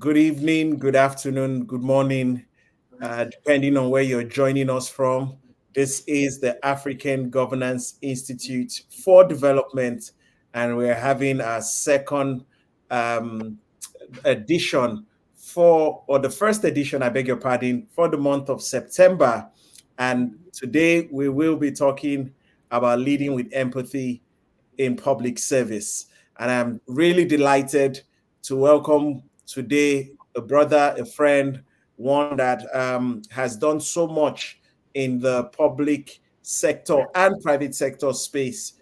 good evening, good afternoon, good morning, depending on where you're joining us from. This is the African Governance Institute for Development, and we're having our second um, edition or the first edition, I beg your pardon, for the month of September. And today we will be talking about leading with empathy in public service. And I'm really delighted to welcome today a brother, a friend, one that has done so much in the public sector and private sector space,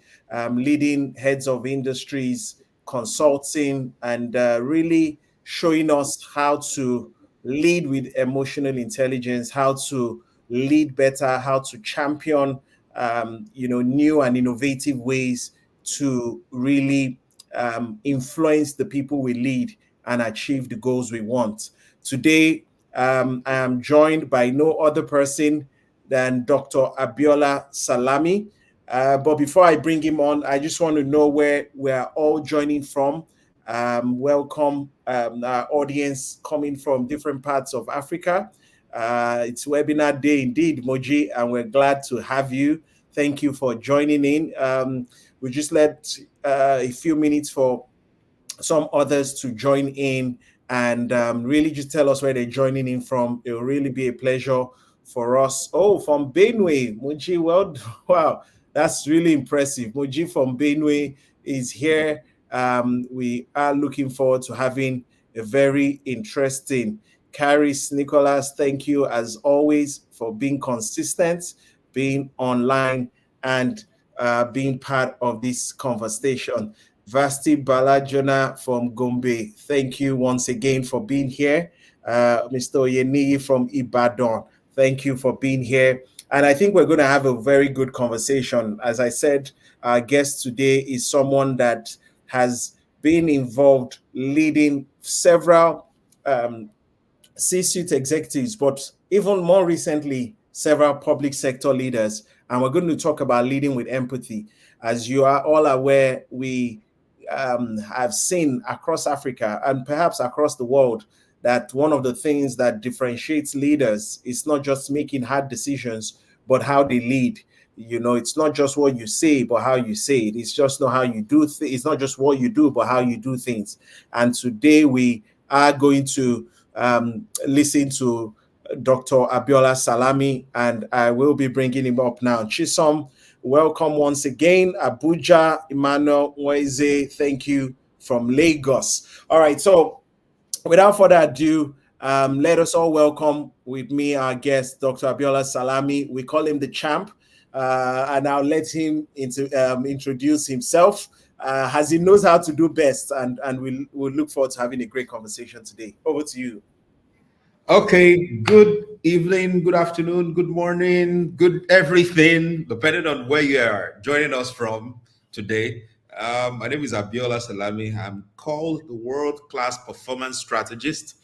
leading heads of industries, consulting, and really showing us how to lead with emotional intelligence, how to lead better, how to champion new and innovative ways to really influence the people we lead and achieve the goals we want. Today, I am joined by no other person than Dr. Abiola Salami. But before I bring him on, I just want to know where we're all joining from. Welcome our audience coming from different parts of Africa. It's webinar day indeed, Moji, and we're glad to have you. Thank you for joining in. We just let a few minutes for some others to join in and really just tell us where they're joining in from. It will really be a pleasure for us. Oh, from Benue, Moji, well, wow, that's really impressive. Moji from Benue is here. We are looking forward to having a very interesting Caris Nicholas. Thank you as always for being consistent, being online, and being part of this conversation. Vasti Balajona from Gombe, thank you once again for being here. Mr. Oyeni from Ibadan, thank you for being here. And I think we're going to have a very good conversation. As I said, our guest today is someone that has been involved leading several C-suite executives, but even more recently, several public sector leaders. And we're going to talk about leading with empathy. As you are all aware, we have seen across Africa and perhaps across the world that one of the things that differentiates leaders is not just making hard decisions, but how they lead. You know, it's not just what you say, but how you say it. It's just not how you do. It's not just what you do, but how you do things. And today we are going to listen to Dr. Abiola Salami, and I will be bringing him up now. Chisom, welcome once again. Abuja, Emmanuel Nweze, thank you from Lagos. All right, so without further ado, let us all welcome with me our guest, Dr. Abiola Salami. We call him the champ, and I'll let him introduce himself as he knows how to do best, and we'll look forward to having a great conversation today. Over to you. Okay, good evening, good afternoon, good morning, good everything, depending on where you are joining us from today. My name is Abiola Salami. I'm called the world-class performance strategist.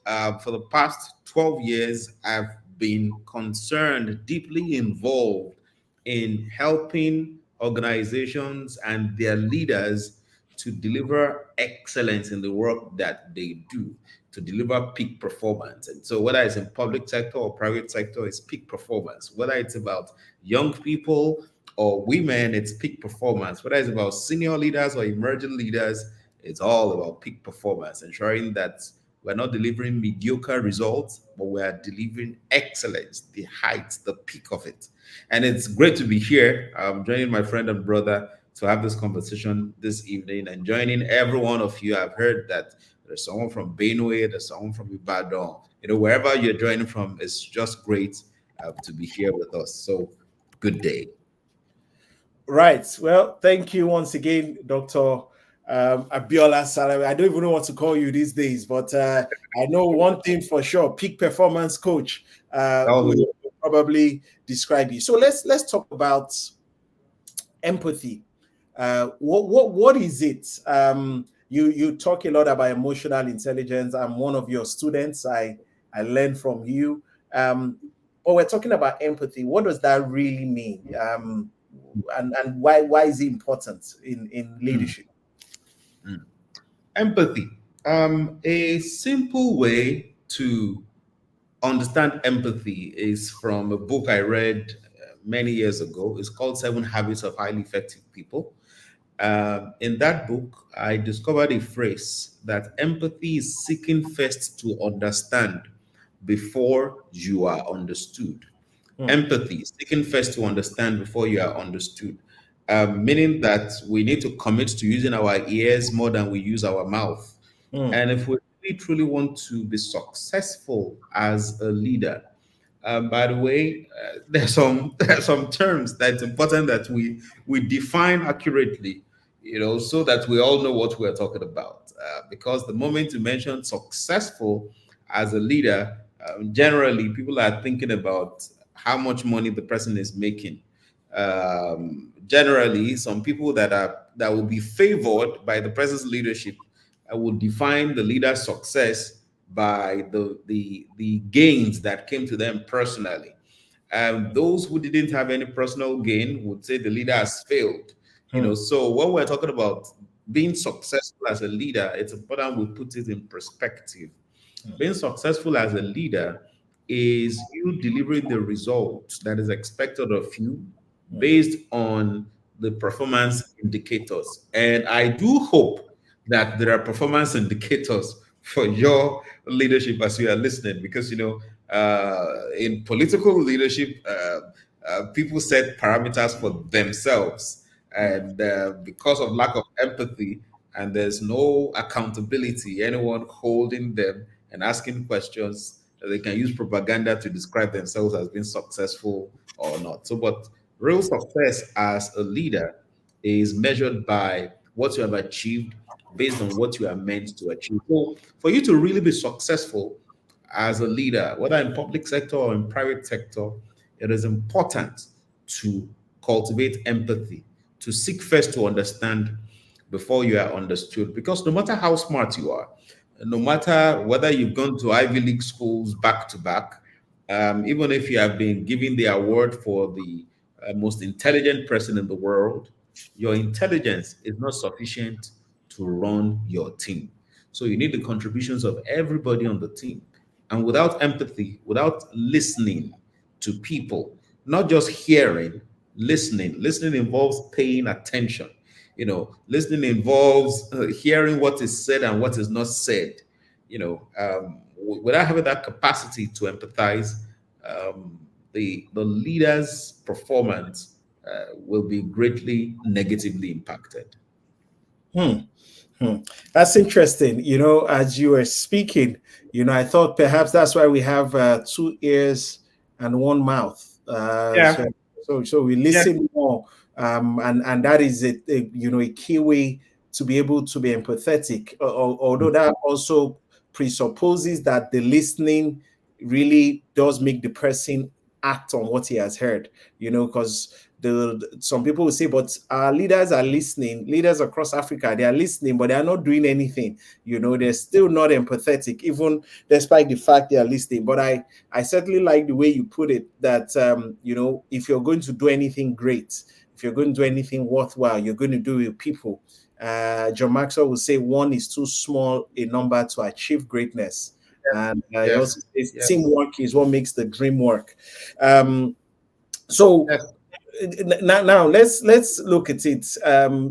For the past 12 years, I've been concerned, deeply involved in helping organizations and their leaders to deliver excellence in the work that they do, to deliver peak performance. And so whether it's in public sector or private sector, it's peak performance. Whether it's about young people or women, it's peak performance. Whether it's about senior leaders or emerging leaders, it's all about peak performance, ensuring that we're not delivering mediocre results, but we are delivering excellence, the height, the peak of it. And it's great to be here. I'm joining my friend and brother to have this conversation this evening and joining every one of you. I've heard that there's someone from Benue, there's someone from Ibadan. You know, wherever you're joining from, it's just great to be here with us. So, good day. Right. Well, thank you once again, Dr. Abiola Salami. I don't even know what to call you these days, but I know one thing for sure: peak performance coach will probably describe you. So let's talk about empathy. What is it? You talk a lot about emotional intelligence. I'm one of your students. I learned from you. But we're talking about empathy. What does that really mean? And why is it important in Mm, leadership? mm. Empathy. A simple way to understand empathy is from a book I read many years ago. It's called Seven Habits of Highly Effective People. In that book, I discovered a phrase that empathy is seeking first to understand before you are understood. Hmm, Empathy, seeking first to understand before you are understood. Meaning that we need to commit to using our ears more than we use our mouth. hmm, And if we really truly want to be successful as a leader, by the way, there's some there's some terms that it's important that we define accurately, so that we all know what we're talking about. Because the moment you mention successful as a leader, generally people are thinking about how much money the person is making. Generally, some people that will be favored by the person's leadership will define the leader's success by the gains that came to them personally. Those who didn't have any personal gain would say the leader has failed. hmm, So when we're talking about being successful as a leader, it's important we put it in perspective. Being successful as a leader is you delivering the result that is expected of you hmm, based on the performance indicators. And I do hope that there are performance indicators for your leadership as you are listening, because in political leadership, people set parameters for themselves, hmm, and because of lack of empathy and there's no accountability, anyone holding them and asking questions, they can use propaganda to describe themselves as being successful or not. So, but real success as a leader is measured by what you have achieved based on what you are meant to achieve. So, for you to really be successful as a leader, whether in public sector or in private sector, it is important to cultivate empathy, to seek first to understand before you are understood. Because no matter how smart you are, no matter whether you've gone to Ivy League schools back to back, even if you have been given the award for the most intelligent person in the world, your intelligence is not sufficient to run your team. So you need the contributions of everybody on the team. And without empathy, without listening to people, not just hearing, listening. Listening involves paying attention. Listening involves hearing what is said and what is not said. Without having that capacity to empathize, the leader's performance will be greatly negatively impacted. hmm. Hmm. That's interesting. As you were speaking, I thought perhaps that's why we have two ears and one mouth. Yeah. So we Yeah. listen more, and that is a key way to be able to be empathetic. Although that also presupposes that the listening really does make the person act on what he has heard. Because some people will say, but our leaders are listening. Leaders across Africa, they are listening, but they are not doing anything. They're still not empathetic, even despite the fact they are listening. But I certainly like the way you put it. That if you're going to do anything great, if you're going to do anything worthwhile, you're going to do it with people. John Maxwell will say one is too small a number to achieve greatness. And he Yes. also says Yes. teamwork is what makes the dream work. Um, so Yes. now let's look at it.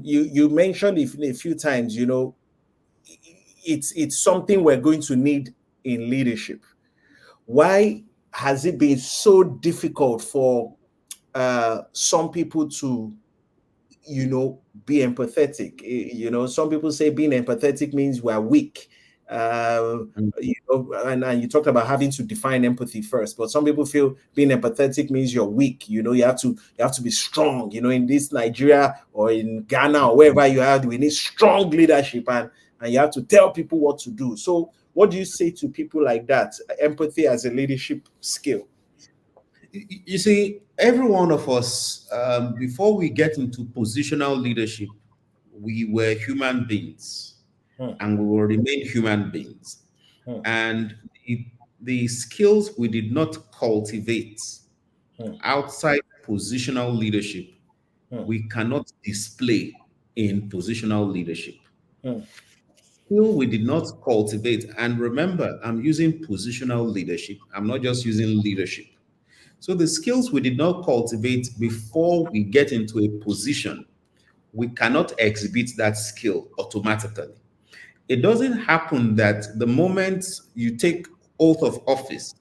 You mentioned it a few times. It's something we're going to need in leadership. Why has it been so difficult for some people to be empathetic? Some people say being empathetic means we're weak. uh and you talked about having to define empathy first, but some people feel being empathetic means you're weak. You have to be strong. In this Nigeria or in Ghana or wherever you are, we need strong leadership, and you have to tell people what to do. So what do you say to people like that? Empathy as a leadership skill. You see, every one of us, before we get into positional leadership, we were human beings Hmm, and we will remain human beings. hmm, And the skills we did not cultivate hmm, outside positional leadership, hmm, we cannot display in positional leadership. hmm, skill we did not cultivate. And remember, I'm using positional leadership. I'm not just using leadership. So the skills we did not cultivate before we get into a position, we cannot exhibit that skill automatically. It doesn't happen that the moment you take oath of office,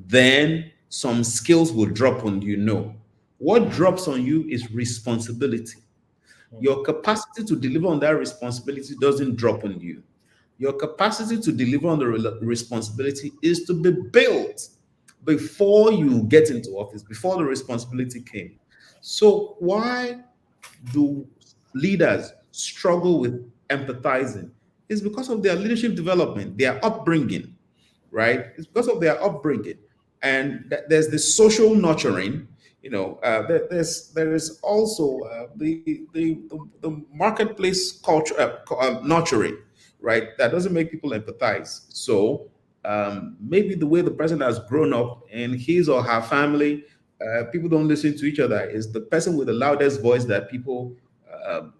then some skills will drop on you. No. What drops on you is responsibility. Your capacity to deliver on that responsibility doesn't drop on you. Your capacity to deliver on the responsibility is to be built before you get into office, before the responsibility came. So, why do leaders struggle with empathizing? It's because of their leadership development, their upbringing, right? It's because of their upbringing. And there's the social nurturing. There is also the marketplace culture nurturing, right? That doesn't make people empathize. So maybe the way the person has grown up in his or her family, people don't listen to each other. Is the person with the loudest voice that people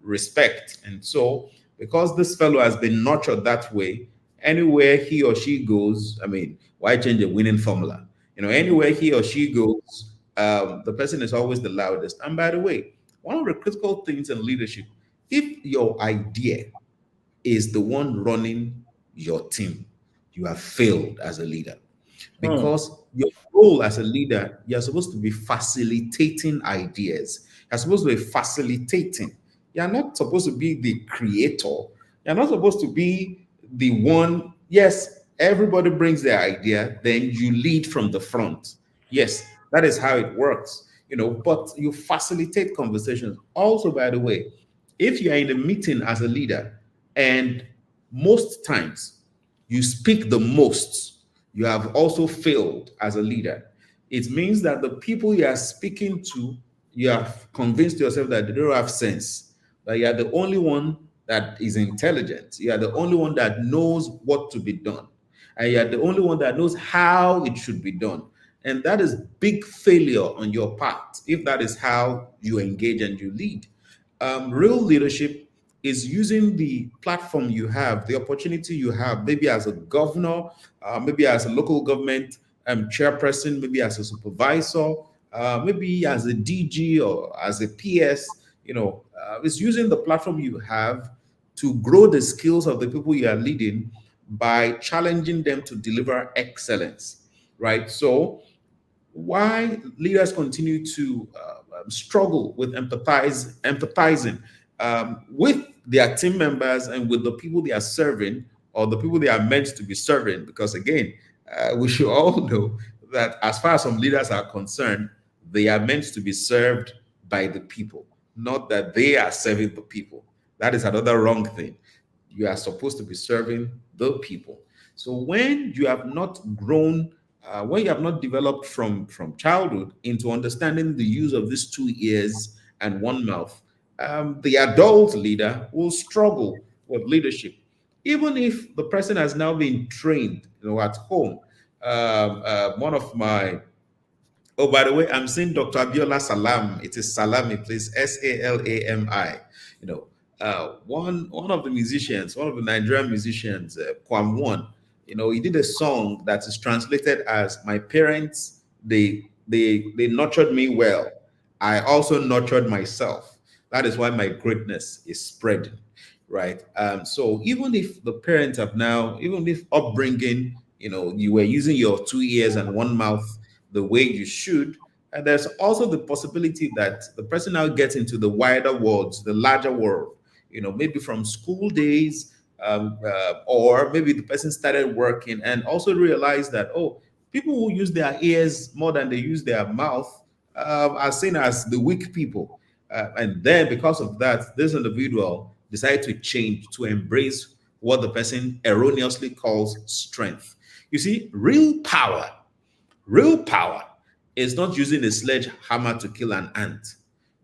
respect. And so, because this fellow has been nurtured that way, anywhere he or she goes, I mean, why change a winning formula? Anywhere he or she goes, the person is always the loudest. And by the way, one of the critical things in leadership, if your idea is the one running your team, you have failed as a leader, Hmm. because your role as a leader, you're supposed to be facilitating ideas. You're supposed to be facilitating. You're not supposed to be the creator. You're not supposed to be the one. Yes, everybody brings their idea, then you lead from the front. Yes, that is how it works. But you facilitate conversations. Also, by the way, if you are in a meeting as a leader, and most times you speak the most, you have also failed as a leader. It means that the people you are speaking to, you have convinced yourself that they don't have sense, that you are the only one that is intelligent. You are the only one that knows what to be done. And you are the only one that knows how it should be done. And that is big failure on your part if that is how you engage and you lead. Real leadership is using the platform you have, the opportunity you have, maybe as a governor, maybe as a local government chairperson, maybe as a supervisor, maybe as a DG or as a PS. It's using the platform you have to grow the skills of the people you are leading by challenging them to deliver excellence, right? So why leaders continue to struggle with empathizing with their team members and with the people they are serving, or the people they are meant to be serving, because again, we should all know that as far as some leaders are concerned, they are meant to be served by the people, not that they are serving the people. That is another wrong thing. You are supposed to be serving the people. So when you have not grown, when you have not developed from childhood into understanding the use of these two ears and one mouth, the adult leader will struggle with leadership, even if the person has now been trained, at home. One of my Oh, by the way, I'm seeing Dr. Abiola Salam. It is Salami, please. Salami. One of the musicians, one of the Nigerian musicians, Kwam One. He did a song that is translated as "My parents, they nurtured me well. I also nurtured myself. That is why my greatness is spreading." Right. So even if the parents have now, even if upbringing, you were using your two ears and one mouth the way you should. And there's also the possibility that the person now gets into the wider worlds, the larger world, maybe from school days, or maybe the person started working and also realized that, oh, people who use their ears more than they use their mouth are seen as the weak people. And then because of that, this individual decided to change, to embrace what the person erroneously calls strength. You see, real power is not using a sledgehammer to kill an ant.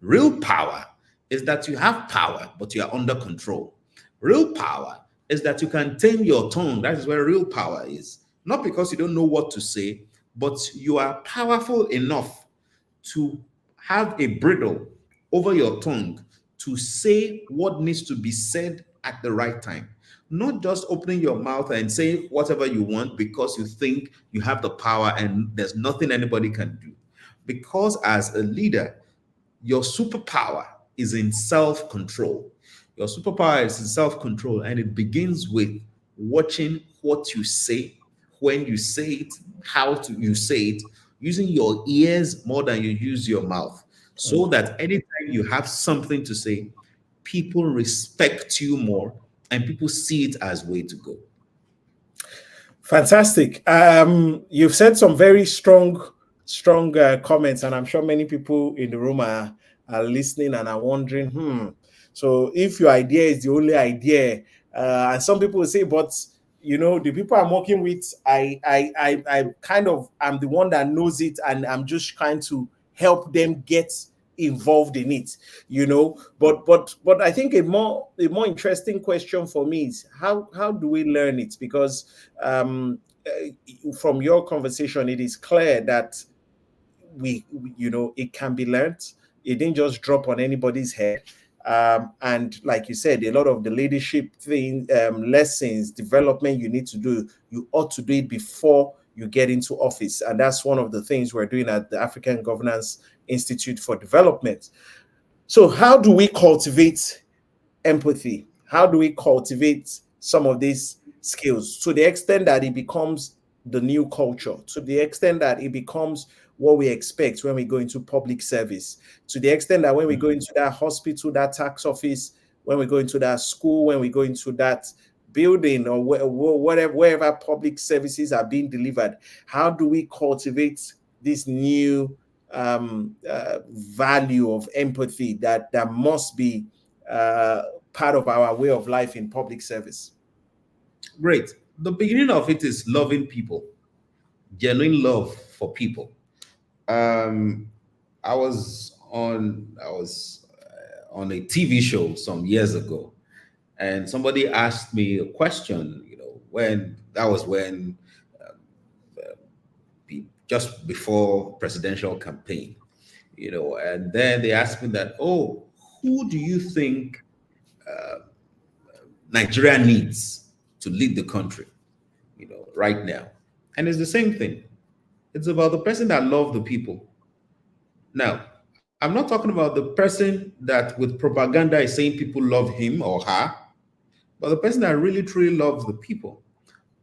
Real power is that you have power, but you are under control. Real power is that you can tame your tongue. That is where real power is. Not because you don't know what to say, but you are powerful enough to have a bridle over your tongue to say what needs to be said at the right time. Not just opening your mouth and saying whatever you want because you think you have the power and there's nothing anybody can do. Because as a leader, your superpower is in self control. Your superpower is in self control, and it begins with watching what you say, when you say it, you say it, using your ears more than you use your mouth, so Mm. that anytime you have something to say, people respect you more and people see it as way to go. Fantastic. You've said some very strong comments, and I'm sure many people in the room are listening and are wondering, so if your idea is the only idea, and some people will say, but the people I'm working with, I kind of am the one that knows it, and I'm just trying to help them get involved in it, but I think a more interesting question for me is how do we learn it? Because from your conversation, it is clear that it can be learned. It didn't just drop on anybody's head. And like you said, a lot of the leadership thing, lessons, development you need to do, you ought to do it before you get into office. And that's one of the things we're doing at the African Governance Institute for Development. So, how do we cultivate empathy? How do we cultivate some of these skills to the extent that it becomes the new culture, to the extent that it becomes what we expect when we go into public service, to the extent that when we go into that hospital, that tax office, when we go into that school, when we go into that building or whatever, wherever public services are being delivered, how do we cultivate this new value of empathy that must be uh, part of our way of life in public service? Great. The beginning of it is loving people, genuine love for people. Um, I was on a TV show some years ago, and somebody asked me a question. Just before presidential campaign, and then they asked me that, oh, who do you think Nigeria needs to lead the country, right now? And it's the same thing. It's about the person that loves the people. Now, I'm not talking about the person that with propaganda is saying people love him or her, but the person that really truly loves the people.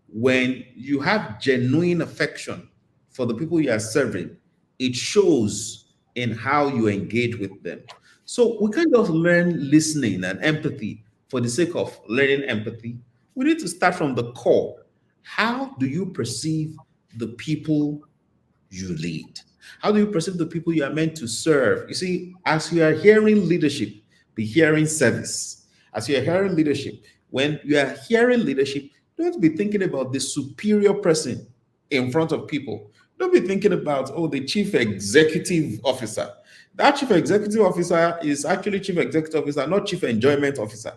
When you have genuine affection for the people you are serving, it shows in how you engage with them. So we can't just learn listening and empathy for the sake of learning empathy. We need to start from the core. How do you perceive the people you lead? How do you perceive the people you are meant to serve? You see, as you are hearing leadership, be hearing service. As you are hearing leadership, when you are hearing leadership, don't be thinking about the superior person in front of people. Don't be thinking about, oh, the chief executive officer. That chief executive officer is actually chief executive officer, not chief enjoyment officer,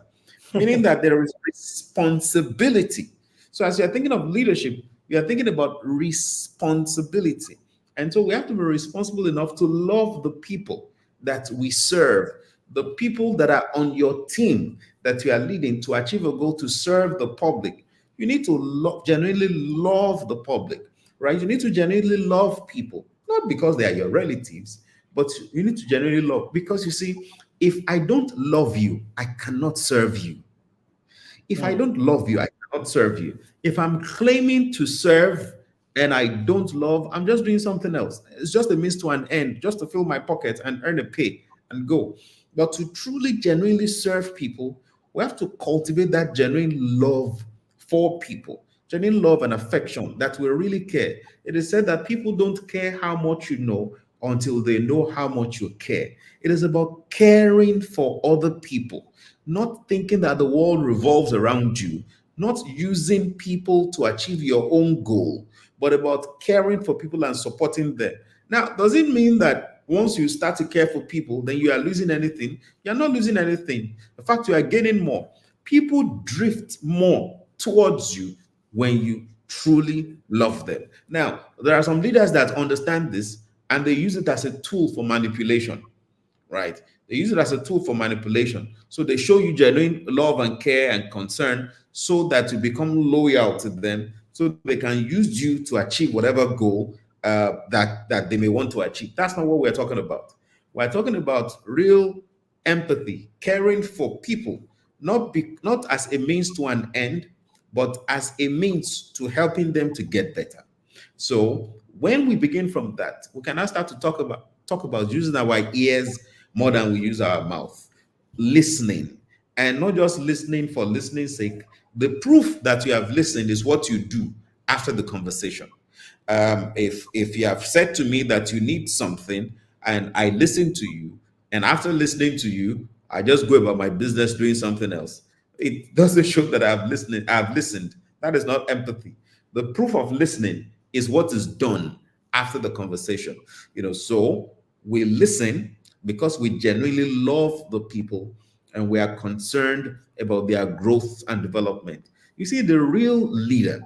meaning that there is responsibility. So as you're thinking of leadership, you're thinking about responsibility. And so we have to be responsible enough to love the people that we serve, the people that are on your team that you are leading to achieve a goal to serve the public. You need to genuinely love the public, right? You need to genuinely love people, not because they are your relatives, but you need to genuinely love. Because you see, if I don't love you, I cannot serve you. If I Mm. don't love you, I cannot serve you. If I'm claiming to serve and I don't love, I'm just doing something else. It's just a means to an end, just to fill my pocket and earn a pay and go. But to truly, genuinely serve people, we have to cultivate that genuine love for people, genuine love and affection that we really care. It is said that people don't care how much you know until they know how much you care. It is about caring for other people, not thinking that the world revolves around you, not using people to achieve your own goal, but about caring for people and supporting them. Now, does it mean that once you start to care for people, then you are losing anything? You're not losing anything. In fact, you are gaining more. People drift more towards you when you truly love them. Now, there are some leaders that understand this and they use it as a tool for manipulation, right? They use it as a tool for manipulation. So they show you genuine love and care and concern so that you become loyal to them, so they can use you to achieve whatever goal that they may want to achieve. That's not what we're talking about. We're talking about real empathy, caring for people, not as a means to an end, but as a means to helping them to get better. So when we begin from that, we can now start to talk about using our ears more than we use our mouth, listening, and not just listening for listening's sake. The proof that you have listened is what you do after the conversation. If you have said to me that you need something and I listen to you, and after listening to you, I just go about my business doing something else, it doesn't show that I've listened. That is not empathy. The proof of listening is what is done after the conversation. So we listen because we genuinely love the people and we are concerned about their growth and development. You see, the real leader,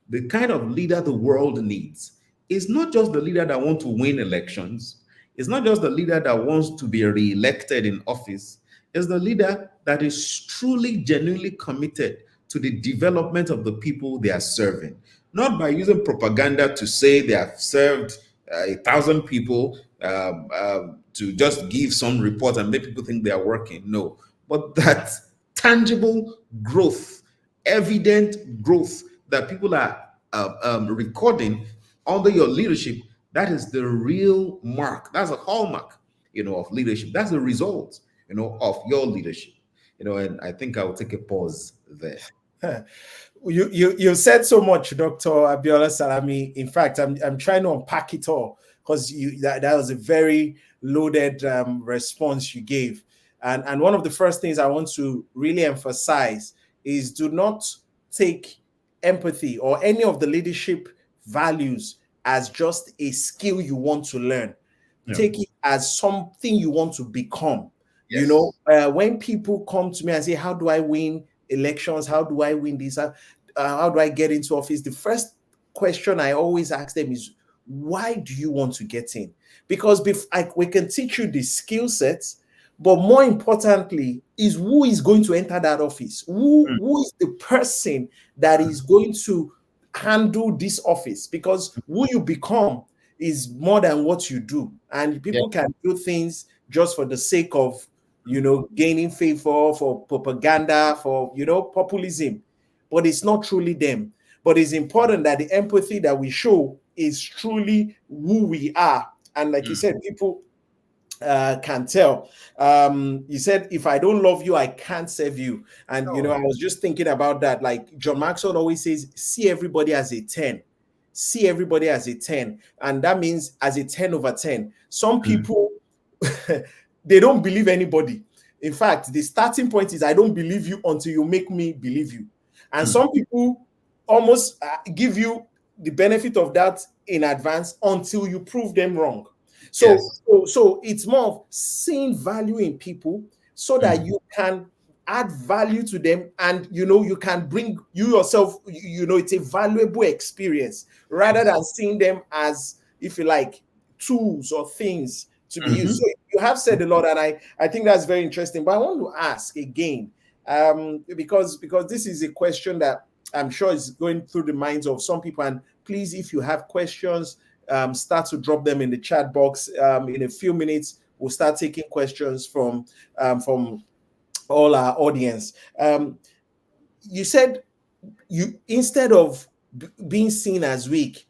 the kind of leader the world needs, is not just the leader that wants to win elections. It's not just the leader that wants to be re-elected in office. It's the leader that is truly, genuinely committed to the development of the people they are serving. Not by using propaganda to say they have served 1,000 people to just give some report and make people think they are working. No, but that tangible growth, evident growth that people are recording under your leadership. That is the real mark. That's a hallmark, of leadership. That's the result, of your leadership. And I think I'll take a pause there. You said so much, Dr. Abiola Salami. In fact, I'm trying to unpack it all because that was a very loaded response you gave. And one of the first things I want to really emphasize is do not take empathy or any of the leadership values as just a skill you want to learn. Yeah. Take it as something you want to become. Yes. When people come to me and say, how do I win elections? How do I win this? How do I get into office? The first question I always ask them is, why do you want to get in? Because we can teach you the skill sets, but more importantly is who is going to enter that office? Who is the person that is going to handle this office? Because who you become is more than what you do. And people can do things just for the sake of gaining favor, for propaganda, for populism, but it's not truly them. But it's important that the empathy that we show is truly who we are. And like you said, people can tell. You said, if I don't love you, I can't serve you. And I was just thinking about that. Like John Maxwell always says, see everybody as a 10. See everybody as a 10. And that means as a 10 over 10. Some people they don't believe anybody. In fact, the starting point is I don't believe you until you make me believe you. And some people almost give you the benefit of that in advance until you prove them wrong. So, so it's more of seeing value in people so that you can add value to them, and you can bring you yourself, it's a valuable experience rather than seeing them as, if you like, tools or things to be used. So you have said a lot, and I think that's very interesting. But I want to ask again, because this is a question that I'm sure is going through the minds of some people. And please, if you have questions, start to drop them in the chat box. In a few minutes, we'll start taking questions from all our audience. You said you, instead of being seen as weak,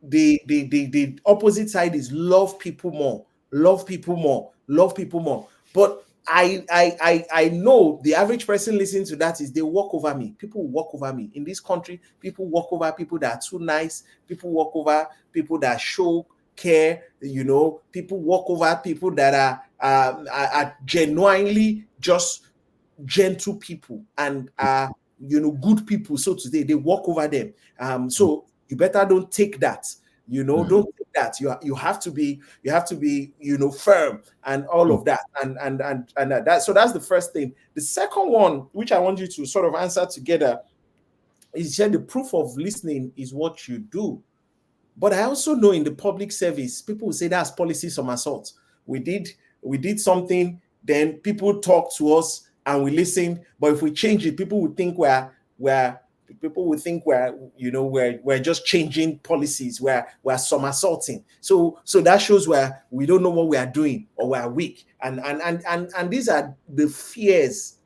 the opposite side is love people more, love people more, love people more. But I know the average person listening to that is they walk over me. People walk over me in this country. People walk over people that are too nice. People walk over people that show care. People walk over people that are genuinely just gentle people and are good people. So today they walk over them. So you better don't take that. Don't take that. You have to be firm and all of that. And that. So that's the first thing. The second one, which I want you to sort of answer together, is the proof of listening is what you do. But I also know in the public service, people will say that's policy somersault. We did something, then people talk to us and we listen. But if we change it, people would think we're people would think we're just changing policies, we're somersaulting. So that shows where we don't know what we are doing, or we're weak. And these are the fears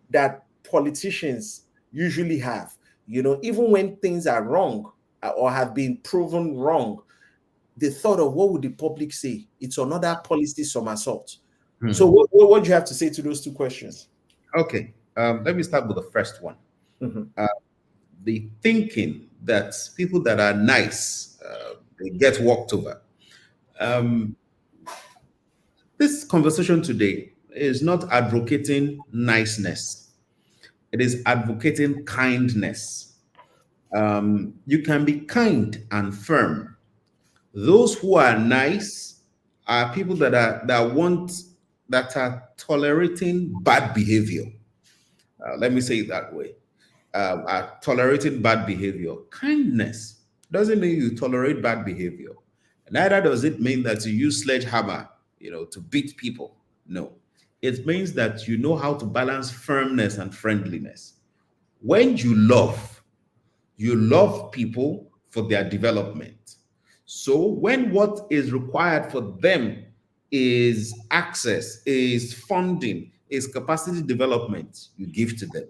that politicians usually have. Even when things are wrong, or have been proven wrong, the thought of what would the public say? It's another policy somersault. So Hmm. what do you have to say to those two questions? Okay, let me start with the first one. Mhm. The thinking that people that are nice, they get walked over. Um, this conversation today is not advocating niceness, it is advocating kindness. You can be kind and firm. Those who are nice are people that are tolerating bad behavior. Let me say it that way. Are tolerating bad behavior. Kindness doesn't mean you tolerate bad behavior. Neither does it mean that you use sledgehammer, to beat people. No, it means that you know how to balance firmness and friendliness. When you love people for their development. So when what is required for them is access, is funding, is capacity development, you give to them.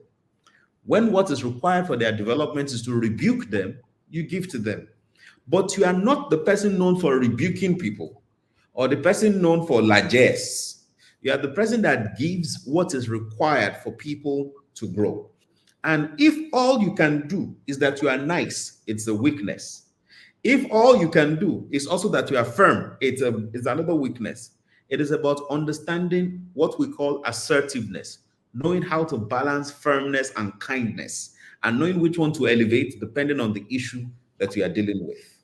When what is required for their development is to rebuke them, you give to them. But you are not the person known for rebuking people or the person known for largesse. You are the person that gives what is required for people to grow. And if all you can do is that you are nice, it's a weakness. If all you can do is also that you are firm, it's another weakness. It is about understanding what we call assertiveness, knowing how to balance firmness and kindness, and knowing which one to elevate depending on the issue that you are dealing with.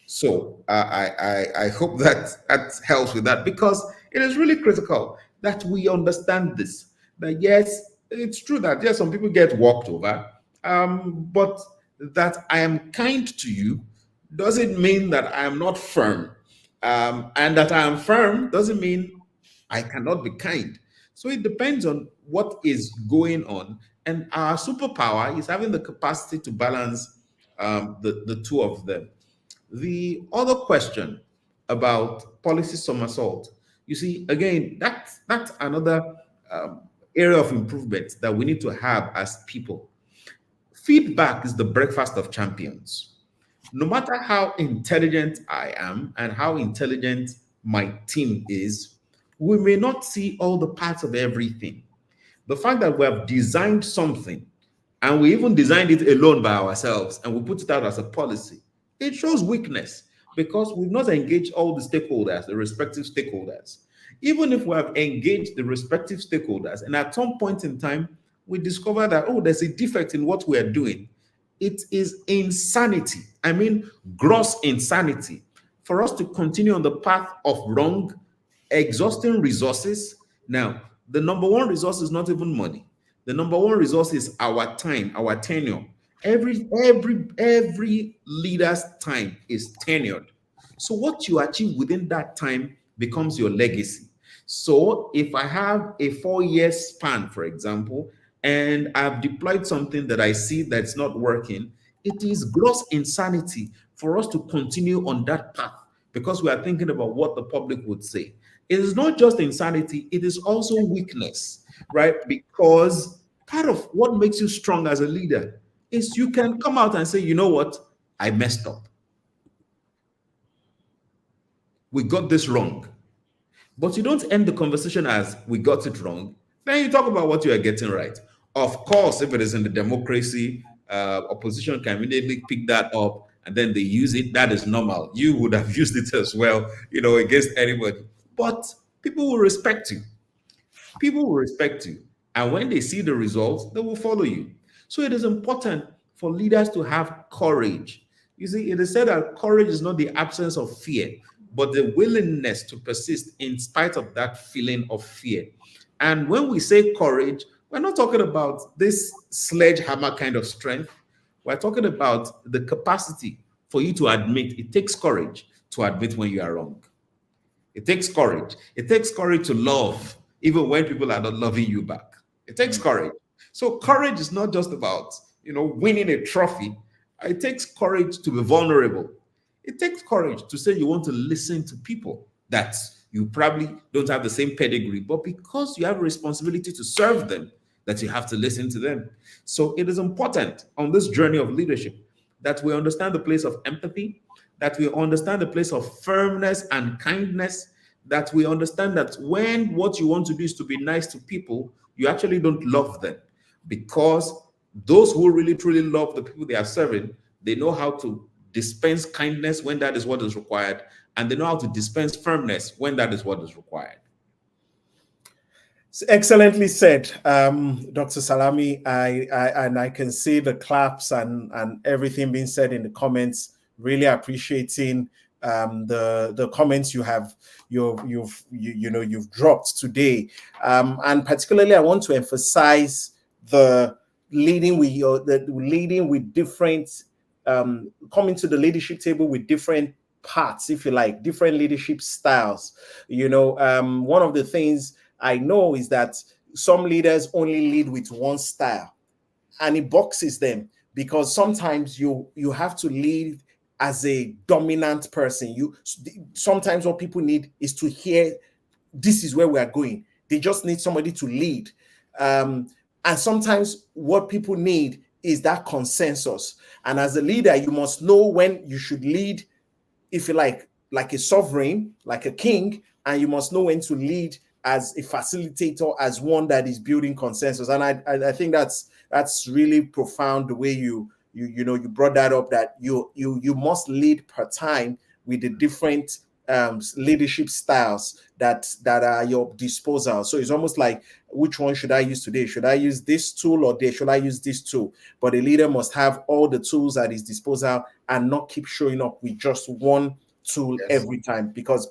So I hope that helps with that, because it is really critical that we understand this. That yes, it's true that yes, some people get walked over, but that I am kind to you doesn't mean that I am not firm, and that I am firm doesn't mean I cannot be kind. So it depends on what is going on, and our superpower is having the capacity to balance the two of them. The other question about policy somersault, you see, again, that's another um, area of improvement that we need to have as people. Feedback is the breakfast of champions. No matter how intelligent I am and how intelligent my team is, we may not see all the parts of everything. The fact that we have designed something and we even designed it alone by ourselves and we put it out as a policy, it shows weakness because we've not engaged all the stakeholders, the respective stakeholders. Even if we have engaged the respective stakeholders and at some point in time we discover that, oh, there's a defect in what we are doing, it is insanity. I mean, gross insanity for us to continue on the path of wrong, exhausting resources. Now, the number one resource is not even money. The number one resource is our time, our tenure. Every leader's time is tenured. So what you achieve within that time becomes your legacy. So if I have a 4 year span, for example, and I've deployed something that I see that's not working, it is gross insanity for us to continue on that path because we are thinking about what the public would say. It is not just insanity, it is also weakness, right? Because part of what makes you strong as a leader is you can come out and say, you know what, I messed up. We got this wrong. But you don't end the conversation as we got it wrong. Then you talk about what you are getting right. Of course, if it is in the democracy, opposition can immediately pick that up and then they use it. That is normal. You would have used it as well, against anybody. But people will respect you. People will respect you. And when they see the results, they will follow you. So it is important for leaders to have courage. You see, it is said that courage is not the absence of fear, but the willingness to persist in spite of that feeling of fear. And when we say courage, we're not talking about this sledgehammer kind of strength. We're talking about the capacity for you to admit. It takes courage to admit when you are wrong. It takes courage. It takes courage to love even when people are not loving you back. It takes courage. So courage is not just about, winning a trophy. It takes courage to be vulnerable. It takes courage to say you want to listen to people that you probably don't have the same pedigree, but because you have a responsibility to serve them, that you have to listen to them. So it is important on this journey of leadership that we understand the place of empathy, that we understand the place of firmness and kindness, that we understand that when what you want to do is to be nice to people, you actually don't love them, because those who really truly love the people they are serving, they know how to dispense kindness when that is what is required, and they know how to dispense firmness when that is what is required. Excellently said, Dr. Salami. I can see the claps and everything being said in the comments. Really appreciating the comments you've dropped today, and particularly I want to emphasize the leading with different, coming to the leadership table with different parts, if you like, different leadership styles. One of the things I know is that some leaders only lead with one style, and it boxes them, because sometimes you have to lead as a dominant person. Sometimes what people need is to hear, this is where we are going. They just need somebody to lead. And sometimes what people need is that consensus. And as a leader, you must know when you should lead, if you like a sovereign, like a king, and you must know when to lead as a facilitator, as one that is building consensus. And I think that's really profound, the way you brought that up, that you must lead per time with the different leadership styles that are at your disposal. So it's almost like, which one should I use today? Should I use this tool, or should I use this tool? But a leader must have all the tools at his disposal and not keep showing up with just one tool Yes. every time, because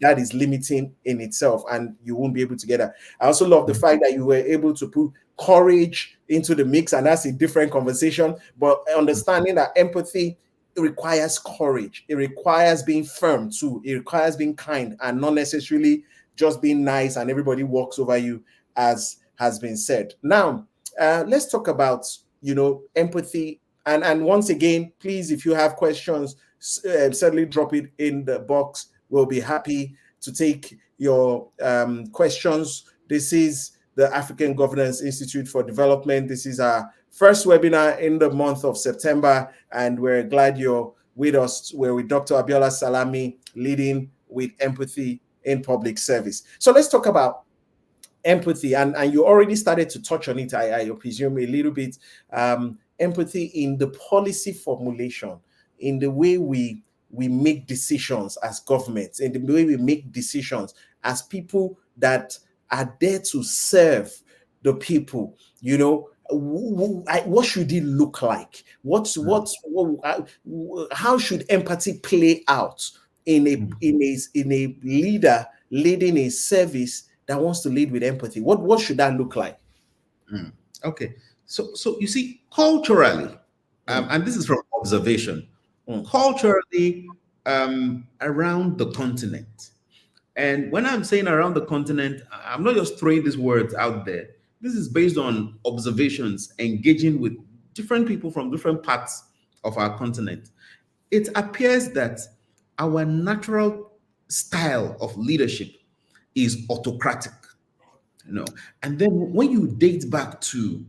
that is limiting in itself, and you won't be able to get that. I also love the fact that you were able to put courage into the mix, and that's a different conversation. But understanding that empathy, it requires courage, it requires being firm too, it requires being kind, and not necessarily just being nice and everybody walks over you, as has been said. Now, let's talk about empathy. And once again, please, if you have questions, certainly drop it in the box. We'll be happy to take your questions. This is the African Governance Institute for Development. This is our first webinar in the month of September, and we're glad you're with us. We're with Dr. Abiola Salami, leading with empathy in public service. So let's talk about empathy, and you already started to touch on it, I presume, a little bit. Empathy in the policy formulation, in the way we make decisions as governments, in the way we make decisions as people that are there to serve the people. What should it look like? How should empathy play out in a leader leading a service that wants to lead with empathy? What should that look like? Okay. So you see, culturally, Mm, and this is from observation, mm, culturally, around the continent. And when I'm saying around the continent, I'm not just throwing these words out there. This is based on observations, engaging with different people from different parts of our continent. It appears that our natural style of leadership is autocratic. And then when you date back to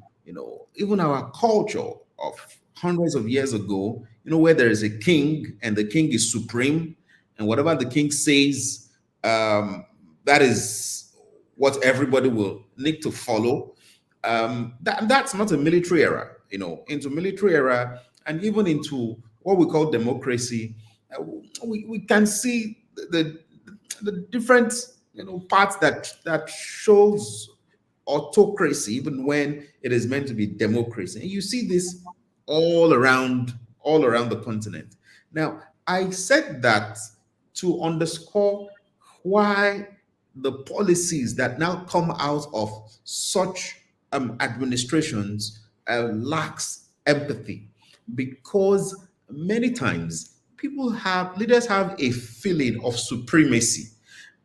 even our culture of hundreds of years ago, where there is a king and the king is supreme, and whatever the king says, that is what everybody will need to follow. That's not a military era. Into military era, and even into what we call democracy, we can see the different parts that shows autocracy, even when it is meant to be democracy. And you see this all around the continent. Now, I said that to underscore why the policies that now come out of such administrations lacks empathy, because many times leaders have a feeling of supremacy,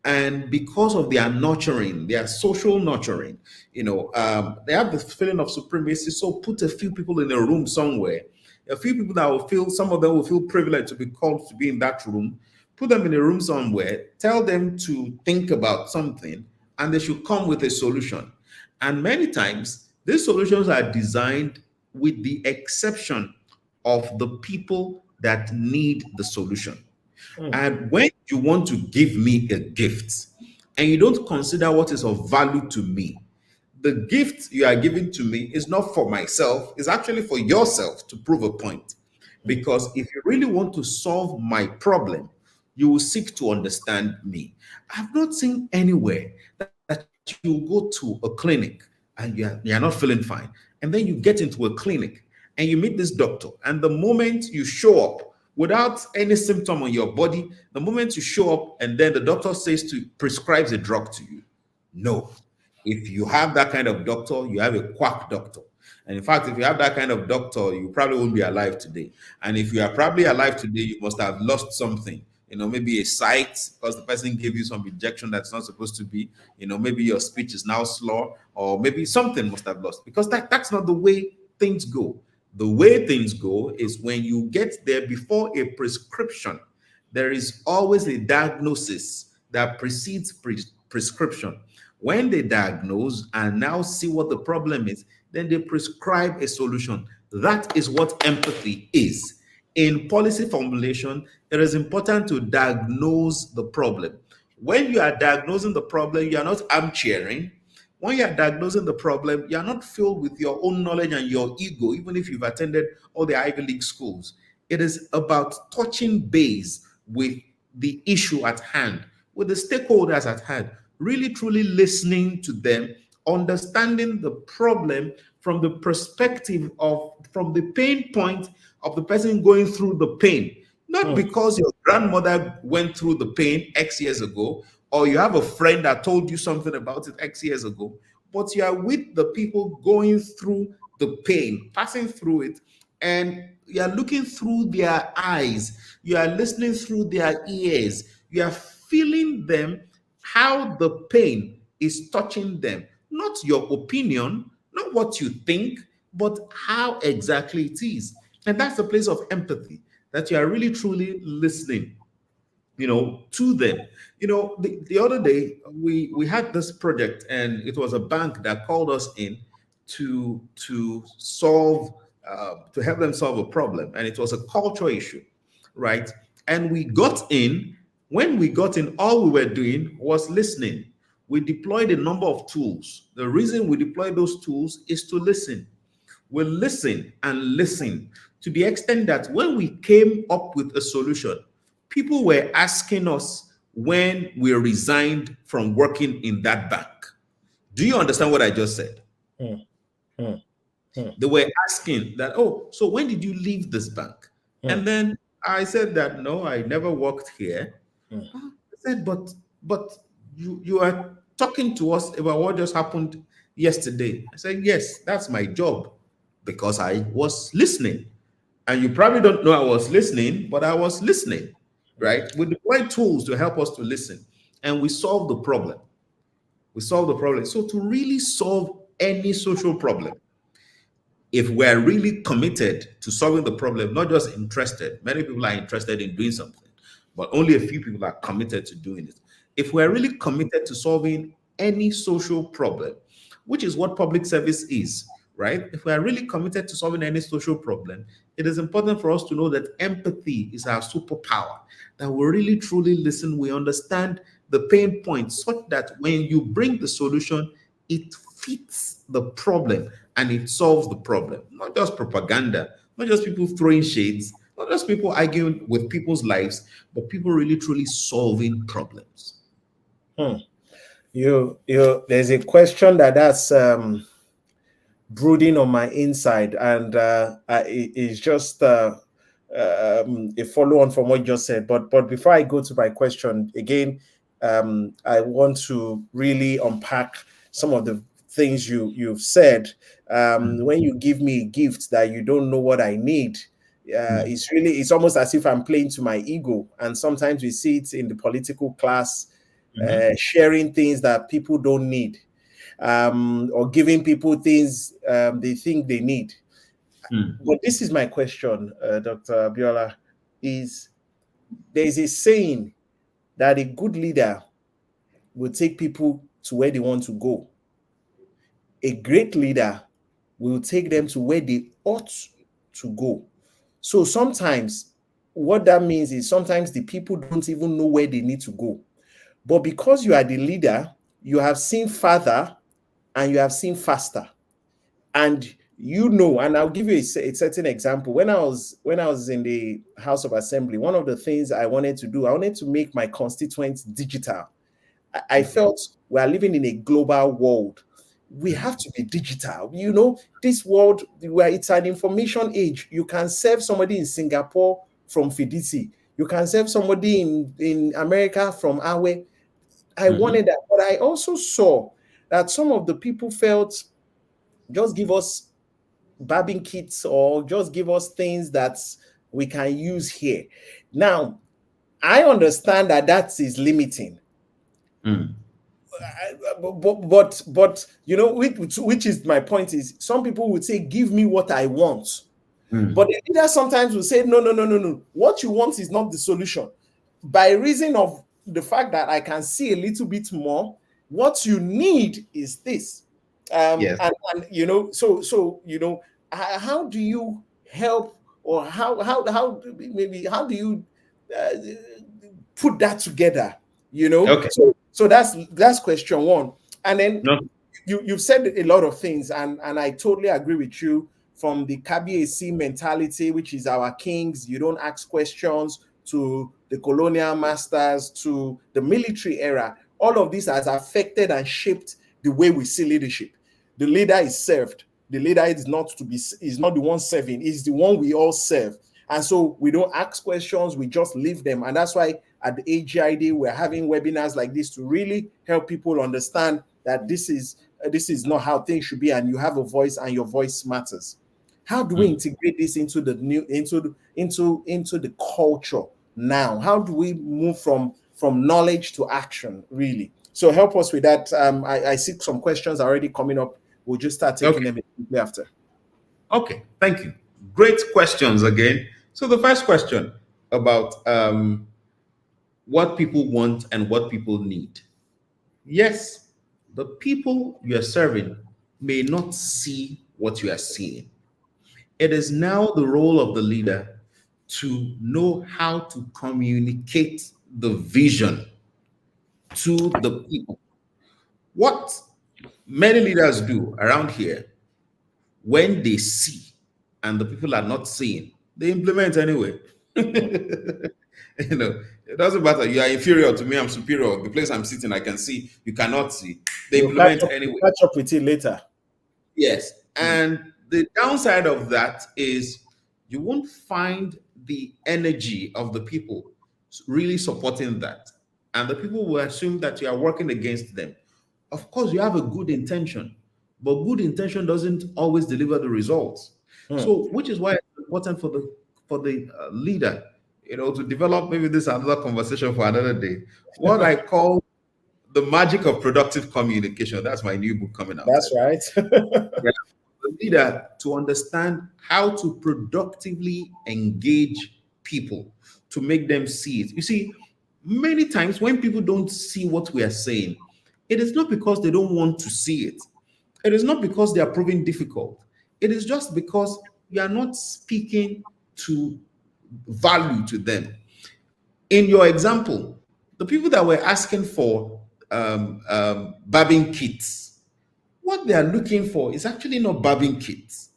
And because of their nurturing, their social nurturing, they have this feeling of supremacy. So put a few people in a room somewhere, a few people that will feel, some of them will feel privileged to be called to be in that room. Put them in a room somewhere, tell them to think about something, and they should come with a solution. And many times, these solutions are designed with the exception of the people that need the solution. Mm, And when you want to give me a gift and you don't consider what is of value to me, the gift you are giving to me is not for myself, it's actually for yourself to prove a point. mm, Because if you really want to solve my problem, you will seek to understand me. I've not seen anywhere that you go to a clinic and you're not feeling fine. And then you get into a clinic and you meet this doctor. And the moment you show up without any symptom on your body, the moment you show up and then the doctor says to prescribes a drug to you, no. If you have that kind of doctor, you have a quack doctor. And in fact, if you have that kind of doctor, you probably won't be alive today. And if you are probably alive today, you must have lost something. Maybe a sight because the person gave you some injection that's not supposed to be. Maybe your speech is now slow, or maybe something must have lost because that's not the way things go. The way things go is when you get there before a prescription, there is always a diagnosis that precedes prescription. When they diagnose and now see what the problem is, then they prescribe a solution. That is what empathy is. In policy formulation, it is important to diagnose the problem. When you are diagnosing the problem, you are not armchairing. When you are diagnosing the problem, you are not filled with your own knowledge and your ego, even if you've attended all the Ivy League schools. It is about touching base with the issue at hand, with the stakeholders at hand, really truly listening to them, understanding the problem from the perspective of, from the pain point of the person going through the pain. Not mm, because your grandmother went through the pain X years ago, or you have a friend that told you something about it X years ago, but you are with the people going through the pain, passing through it, and you are looking through their eyes, you are listening through their ears, you are feeling them, how the pain is touching them. Not your opinion, not what you think, but how exactly it is. And that's the place of empathy, that you are really truly listening, to them. The other day we had this project, and it was a bank that called us in to solve to help them solve a problem, and it was a culture issue, right? And we got in. When we got in, all we were doing was listening. We deployed a number of tools. The reason we deployed those tools is to listen. We listen and listen to the extent that when we came up with a solution, people were asking us when we resigned from working in that bank. Do you understand what I just said? mm, mm, mm, They were asking that, oh, so when did you leave this bank? mm, And then I said that no, I never worked here. mm. I said, but you are talking to us about what just happened yesterday. I said, yes, that's my job because I was listening. And you probably don't know I was listening, but I was listening, right? We deployed tools to help us to listen, and we solved the problem. We solved the problem. So to really solve any social problem, if we're really committed to solving the problem, not just interested, many people are interested in doing something, but only a few people are committed to doing it. If we're really committed to solving any social problem, which is what public service is, right? If we are really committed to solving any social problem, it is important for us to know that empathy is our superpower, that we really truly listen, we understand the pain points such that when you bring the solution, it fits the problem and it solves the problem. Not just propaganda, not just people throwing shades, not just people arguing with people's lives, but people really truly solving problems. Hmm. There's a question that's brooding on my inside, and it's just a follow on from what you just said. But before I go to my question again, I want to really unpack some of the things you've said. When you give me a gift that you don't know what I need, it's almost as if I'm playing to my ego. And sometimes we see it in the political class. Mm-hmm. sharing things that people don't need, or giving people things they think they need. Mm. But this is my question, Dr. Abiola, is there is a saying that a good leader will take people to where they want to go. A great leader will take them to where they ought to go. So sometimes what that means is sometimes the people don't even know where they need to go. But because you are the leader, you have seen farther and you have seen faster. And and I'll give you a certain example. When I was in the House of Assembly, one of the things I wanted to do, I wanted to make my constituents digital. I Okay. felt we are living in a global world. We have to be digital. This world where it's an information age. You can serve somebody in Singapore from Fidelity. You can serve somebody in America from Awe. I Mm-hmm. wanted that, but I also saw that some of the people felt just give us barbing kits or just give us things that we can use here. Now, I understand that that is limiting. Mm. But which is my point is some people would say, give me what I want. But Mm. the leader sometimes will say, no, no, no, no, no. What you want is not the solution. By reason of the fact that I can see a little bit more, what you need is this. Yes. And how do you help, or how do you uh, put that together? Okay. So that's question one. And then No. you've said a lot of things, and I totally agree with you. From the KBAC mentality, which is our kings, you don't ask questions, to the colonial masters, to the military era. All of this has affected and shaped the way we see leadership. The leader is served. The leader is not the one serving, is the one we all serve. And so we don't ask questions, we just leave them. And that's why at the AGID we're having webinars like this to really help people understand that this is not how things should be, and you have a voice and your voice matters. How do we Mm. integrate this into the new into the culture now? How do we move from knowledge to action, really? So help us with that. I see some questions already coming up. We'll just start taking Okay. them immediately after. Okay. Thank you. Great questions again. So the first question about what people want and what people need. Yes, the people you are serving may not see what you are seeing. It is now the role of the leader to know how to communicate the vision to the people. What many leaders do around here, when they see and the people are not seeing, they implement anyway. It doesn't matter. You are inferior to me, I'm superior. The place I'm sitting, I can see. You cannot see. They We'll catch implement up. We'll anyway. catch up with it later. Yes. Mm. And the downside of that is you won't find the energy of the people really supporting that. And the people will assume that you are working against them. Of course, you have a good intention, but good intention doesn't always deliver the results. Mm. So, which is why it's important for the leader, to develop. Maybe this is another conversation for another day. What I call the magic of productive communication. That's my new book coming out, by That's the way. right. Yeah. The leader to understand how to productively engage people to make them see it. You see, many times when people don't see what we are saying, it is not because they don't want to see it. It is not because they are proving difficult. It is just because you are not speaking to value to them. In your example, the people that were asking for barbing kits, what they are looking for is actually not barbing kits.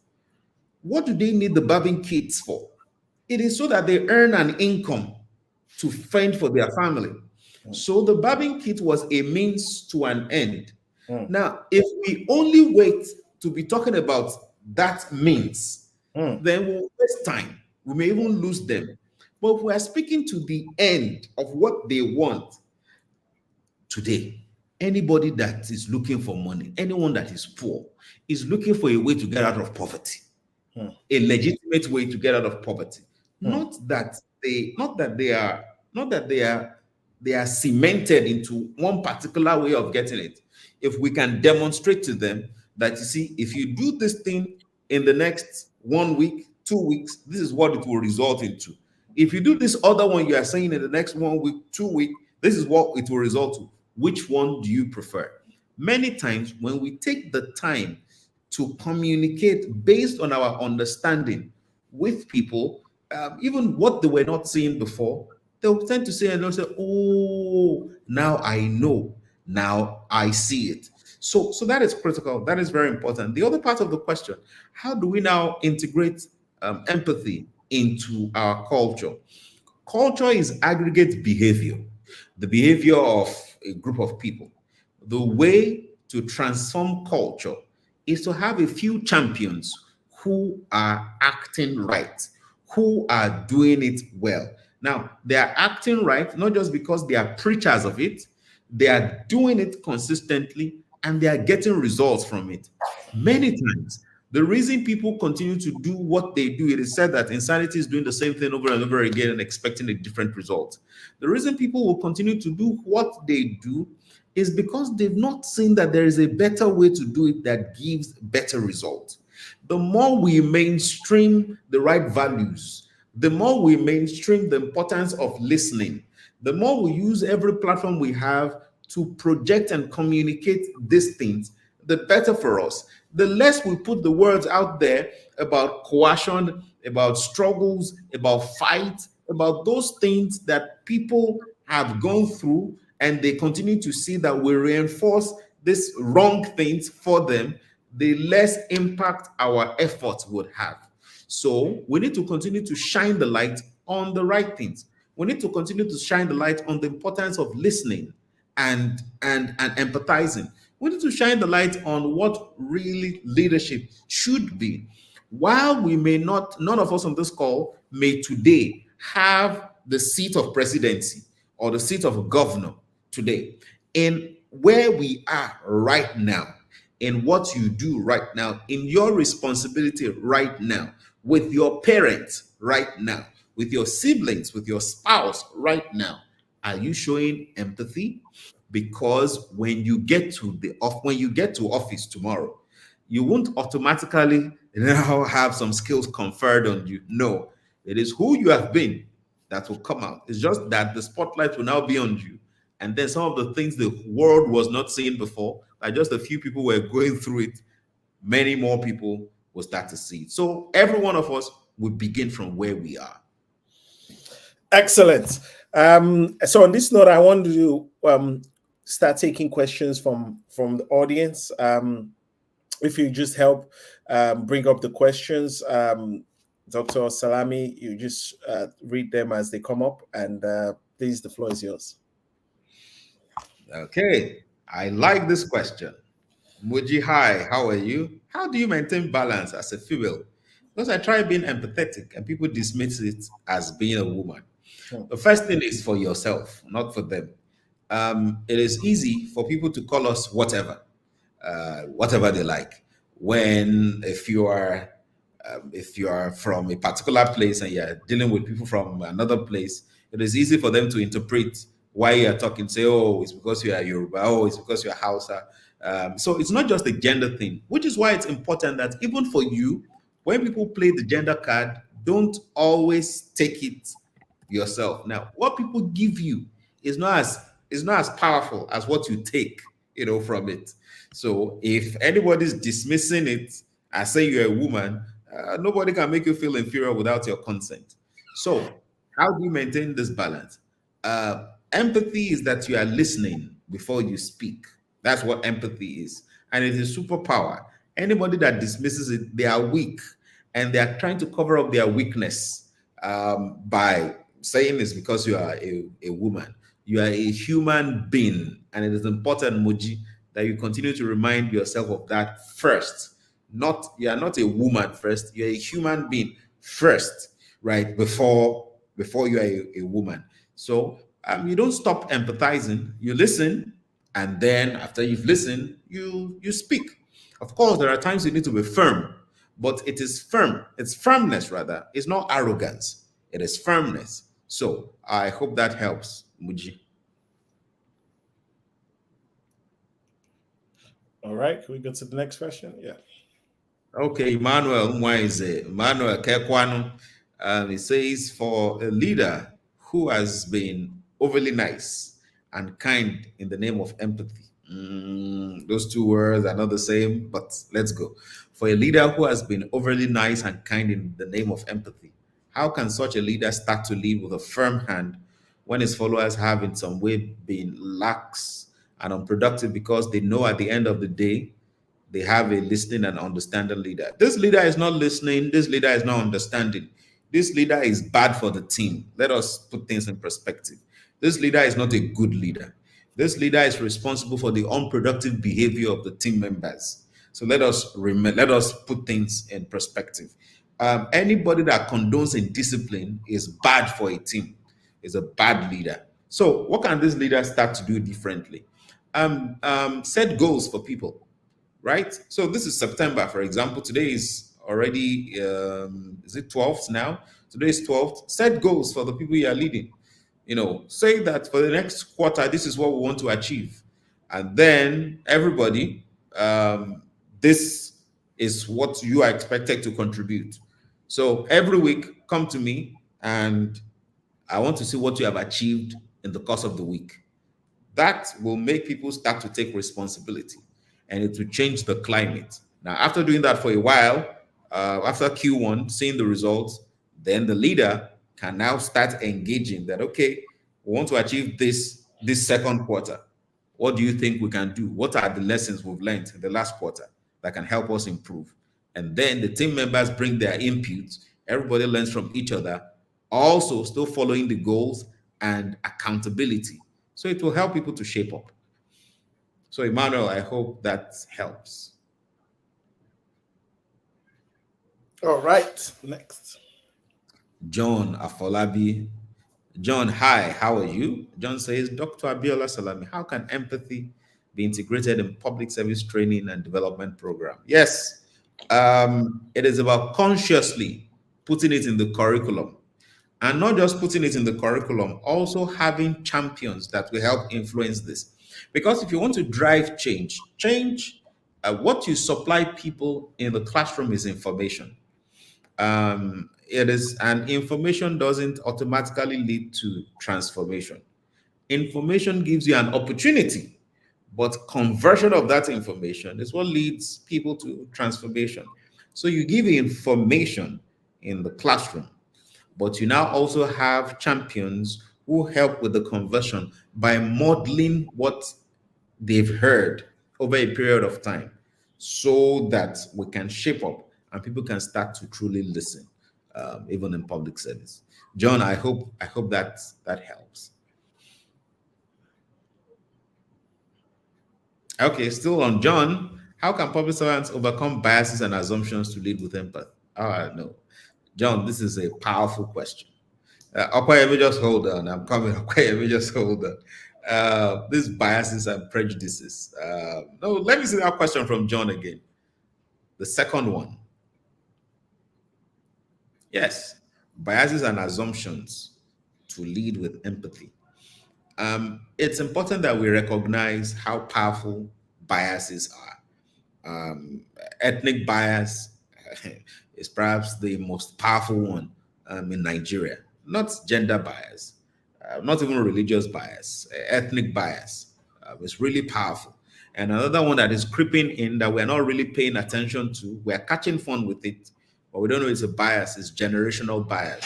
What do they need the barbing kits for? It is so that they earn an income to fend for their family. Mm. So the barbing kit was a means to an end. Mm. Now, if we only wait to be talking about that means, Mm. then we'll waste time. We may even lose them. But if we are speaking to the end of what they want today, anybody that is looking for money, anyone that is poor, is looking for a way to get out of poverty, Mm. a legitimate way to get out of poverty. Mm. Not that they are they are cemented into one particular way of getting it. If we can demonstrate to them that, you see, if you do this thing in the next 1 week, 2 weeks, this is what it will result into. If you do this other one you are saying in the next 1 week, 2 week, this is what it will result to. Which one do you prefer? Many times when we take the time to communicate based on our understanding with people, even what they were not seeing before, they'll tend to say, and they'll say, "Oh, now I know. Now I see it." So that is critical. That is very important. The other part of the question: how do we now integrate empathy into our culture? Culture is aggregate behavior, the behavior of a group of people. The way to transform culture is to have a few champions who are acting right, who are doing it well. Now, they are acting right not just because they are preachers of it, they are doing it consistently and they are getting results from it. Many times, the reason people continue to do what they do, it is said that insanity is doing the same thing over and over again and expecting a different result. The reason people will continue to do what they do is because they've not seen that there is a better way to do it that gives better results. The more we mainstream the right values, the more we mainstream the importance of listening, the more we use every platform we have to project and communicate these things, the better for us. The less we put the words out there about coercion, about struggles, about fights, about those things that people have gone through, and they continue to see that we reinforce these wrong things for them, the less impact our efforts would have. So we need to continue to shine the light on the right things. We need to continue to shine the light on the importance of listening and empathizing. We need to shine the light on what really leadership should be. While we may not, none of us on this call may today have the seat of presidency or the seat of governor today, in where we are right now, in what you do right now, in your responsibility right now, with your parents right now, with your siblings, with your spouse right now, are you showing empathy? Because when you get to office tomorrow, you won't automatically now have some skills conferred on you. No, it is who you have been that will come out. It's just that the spotlight will now be on you. And then some of the things the world was not seeing before, like just a few people were going through it, many more people will start to see it. So every one of us will begin from where we are. Excellent. So on this note, I want to start taking questions from the audience. If you just help bring up the questions, Dr. Salami, you just read them as they come up, and please, the floor is yours. Okay, I like this question. Muji, hi, how are you? How do you maintain balance as a female? Because I try being empathetic and people dismiss it as being a woman. Hmm. The first thing is for yourself, not for them. It is easy for people to call us whatever they like. When if you are from a particular place and you're dealing with people from another place, it is easy for them to interpret why you are talking. Say, oh, it's because you are Yoruba. Oh, it's because you're Hausa. So it's not just a gender thing, which is why it's important that even for you, when people play the gender card, don't always take it yourself. Now, what people give you is not as powerful as what you take, from it. So if anybody's dismissing it as saying you're a woman, nobody can make you feel inferior without your consent. So how do you maintain this balance? Empathy is that you are listening before you speak. That's what empathy is, and it is superpower. Anybody that dismisses it, they are weak, and they are trying to cover up their weakness by saying it's because you are a woman. You are a human being, and it is important, Muji, that you continue to remind yourself of that first. Not you are not a woman first. You're a human being first, right? Before you are a woman. So you don't stop empathizing. You listen, and then after you've listened, you speak. Of course, there are times you need to be firm, but it is firm. It's firmness rather. It's not arrogance. It is firmness. So I hope that helps, Muji. All right, can we go to the next question? Yeah. Okay, Emmanuel Mwaize, Emmanuel Kekwanu. It says, for a leader who has been overly nice and kind in the name of empathy. Those two words are not the same, but let's go. For a leader who has been overly nice and kind in the name of empathy, how can such a leader start to lead with a firm hand when his followers have in some way been lax and unproductive because they know at the end of the day they have a listening and understanding leader. This leader is not listening. This leader is not understanding. This leader is bad for the team. Let us put things in perspective. This leader is not a good leader. This leader is responsible for the unproductive behavior of the team members. So let us put things in perspective. Anybody that condones indiscipline is bad for a team. Is a bad leader. So what can this leader start to do differently? Set goals for people, right? So this is September, for example. Today is already is it 12th now? Today is 12th. Set goals for the people you are leading. Say that for the next quarter, this is what we want to achieve, and then everybody, this is what you are expected to contribute. So every week, come to me, and I want to see what you have achieved in the course of the week. That will make people start to take responsibility, and it will change the climate. Now, after doing that for a while, after Q1, seeing the results, then the leader can now start engaging that, okay, we want to achieve this second quarter. What do you think we can do? What are the lessons we've learned in the last quarter that can help us improve? And then the team members bring their inputs. Everybody learns from each other, also still following the goals and accountability. So it will help people to shape up. So, Emmanuel, I hope that helps. All right, next. John Afolabi. John, hi, how are you? John says, Dr. Abiola Salami, how can empathy be integrated in public service training and development program? Yes, it is about consciously putting it in the curriculum, and not just putting it in the curriculum, also having champions that will help influence this. Because if you want to drive change, what you supply people in the classroom is information. It is, and information doesn't automatically lead to transformation. Information gives you an opportunity, but conversion of that information is what leads people to transformation. So you give information in the classroom, but you now also have champions who help with the conversion by modeling what they've heard over a period of time, so that we can shape up and people can start to truly listen, even in public service. John, I hope that helps. Okay, still on John. How can public servants overcome biases and assumptions to lead with empathy? No. John, this is a powerful question. Okay, let me just hold on. I'm coming. Okay, let me just hold on. These biases and prejudices. No, let me see that question from John again. The second one. Yes, biases and assumptions to lead with empathy. It's important that we recognize how powerful biases are. Um, Ethnic bias is perhaps the most powerful one in Nigeria. Not gender bias, not even religious bias, ethnic bias is really powerful. And another one that is creeping in that we're not really paying attention to, we're catching fun with it, but we don't know it's a bias, is generational bias.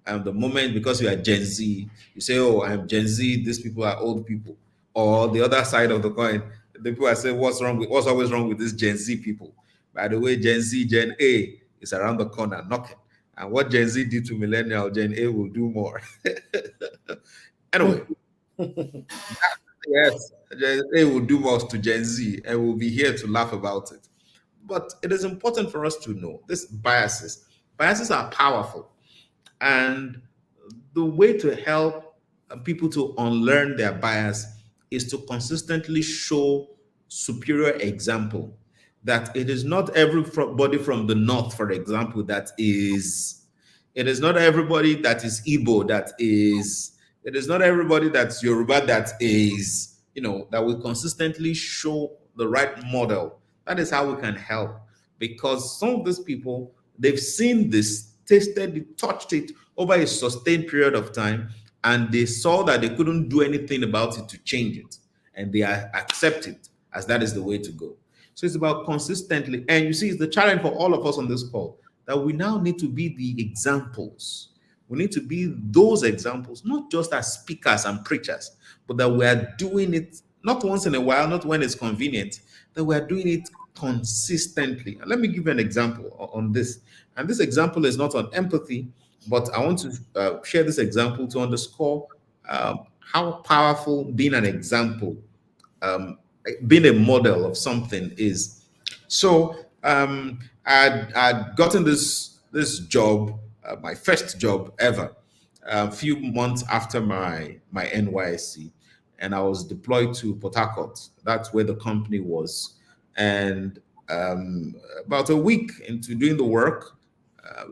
And the moment, because you are Gen Z, you say, oh, I'm Gen Z, these people are old people. Or the other side of the coin, the people are saying, what's always wrong with these Gen Z people? By the way, Gen Z, Gen A is around the corner knocking. And what Gen Z did to millennial, Gen A will do more. Anyway, yes, Gen A will do more to Gen Z, and we'll be here to laugh about it. But it is important for us to know these biases. Biases are powerful. And the way to help people to unlearn their bias is to consistently show superior example, that it is not everybody from the north, for example, that is, it is not everybody that is Igbo, that is, it is not everybody that's Yoruba, that is, that we consistently show the right model, that is how we can help. Because some of these people, they've seen this, tasted it, touched it over a sustained period of time, and they saw that they couldn't do anything about it to change it, and they accept it as that is the way to go. So it's about consistently, and you see, it's the challenge for all of us on this call, that we now need to be the examples. We need to be those examples, not just as speakers and preachers, but that we are doing it not once in a while, not when it's convenient, that we are doing it consistently. And let me give you an example on this. And this example is not on empathy, but I want to share this example to underscore how powerful being an example, um, being a model of something is. So I'd gotten this job, my first job ever, a few months after my NYSC, and I was deployed to Port Harcourt. That's where the company was, and about a week into doing the work,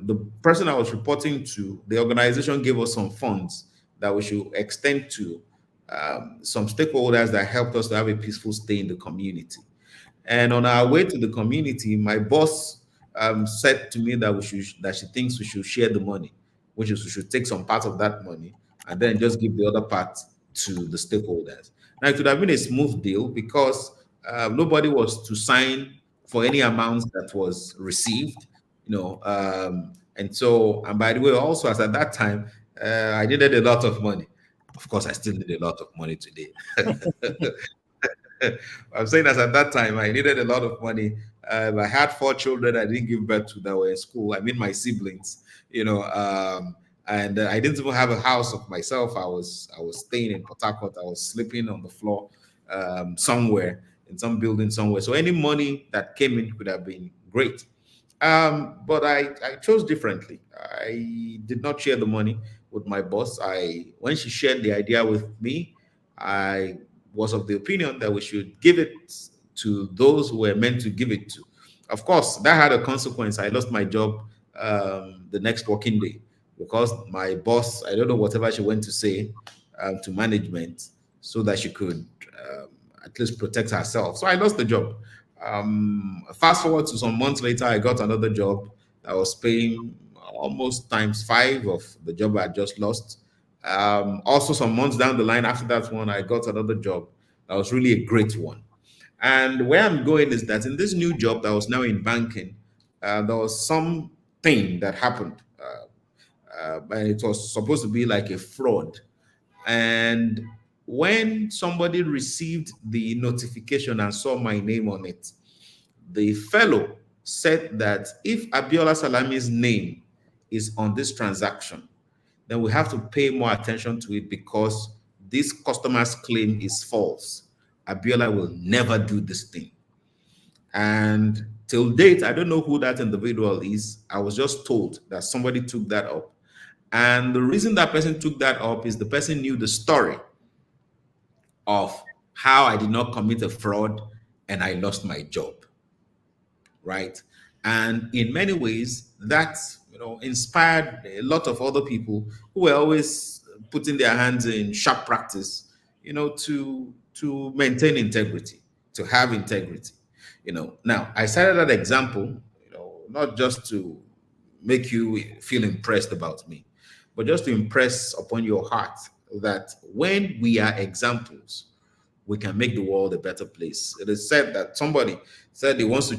the person I was reporting to, the organization gave us some funds that we should extend to some stakeholders that helped us to have a peaceful stay in the community. And on our way to the community, my boss said to me that she thinks we should share the money, which is we should take some part of that money and then just give the other part to the stakeholders. Now it would have been a smooth deal because nobody was to sign for any amounts that was received, and so, and by the way, also as at that time, I needed a lot of money. Of course, I still need a lot of money today. I'm saying as at that time, I needed a lot of money. I had four children I didn't give birth to that were in school. I mean, my siblings, and I didn't even have a house of myself. I was staying in Port Harcourt. I was sleeping on the floor somewhere in some building somewhere. So any money that came in could have been great. But I chose differently. I did not share the money with my boss. When she shared the idea with me, I was of the opinion that we should give it to those who were meant to give it to. Of course, that had a consequence. I lost my job the next working day because my boss, I don't know whatever she went to say to management so that she could at least protect herself. So I lost the job. Fast forward to some months later, I got another job that was paying almost times five of the job I just lost. Also, some months down the line after that one, I got another job that was really a great one. And where I'm going is that in this new job that was now in banking, there was something that happened. And it was supposed to be like a fraud. And when somebody received the notification and saw my name on it, the fellow said that if Abiola Salami's name is on this transaction, then we have to pay more attention to it because this customer's claim is false. Abiola will never do this thing. And till date, I don't know who that individual is. I was just told that somebody took that up. And the reason that person took that up is the person knew the story of how I did not commit a fraud and I lost my job, right? And in many ways, that inspired a lot of other people who were always putting their hands in sharp practice, to maintain integrity, to have integrity. Now I cited that example, not just to make you feel impressed about me, but just to impress upon your heart that when we are examples, we can make the world a better place. It is said that somebody said he wanted to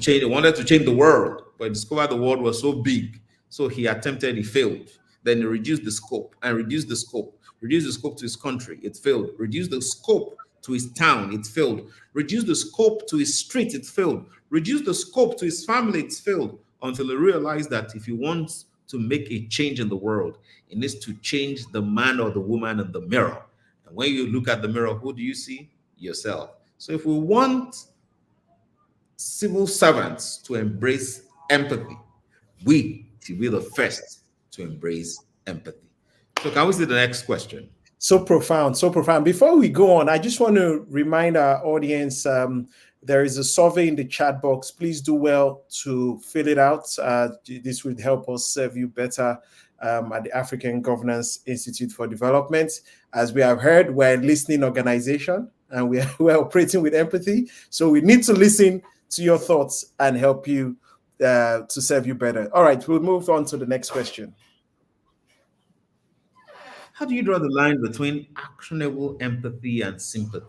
change the world, but he discovered the world was so big. So he attempted, he failed. Then he reduced the scope and reduced the scope, reduced the scope to his country, it failed. Reduced the scope to his town, it failed. Reduced the scope to his street, it failed. Reduced the scope to his family, it failed. Until he realized that if he wants to make a change in the world, he needs to change the man or the woman in the mirror. And when you look at the mirror, who do you see? Yourself. So if we want civil servants to embrace empathy, we should be the first to embrace empathy. So can we see the next question? So profound, so profound. Before we go on, I just want to remind our audience there is a survey in the chat box. Please do well to fill it out. This would help us serve you better at the African Governance Institute for Development. As we have heard, we're a listening organization. and we're operating with empathy. So we need to listen to your thoughts and help you to serve you better. All right, we'll move on to the next question. How do you draw the line between actionable empathy and sympathy?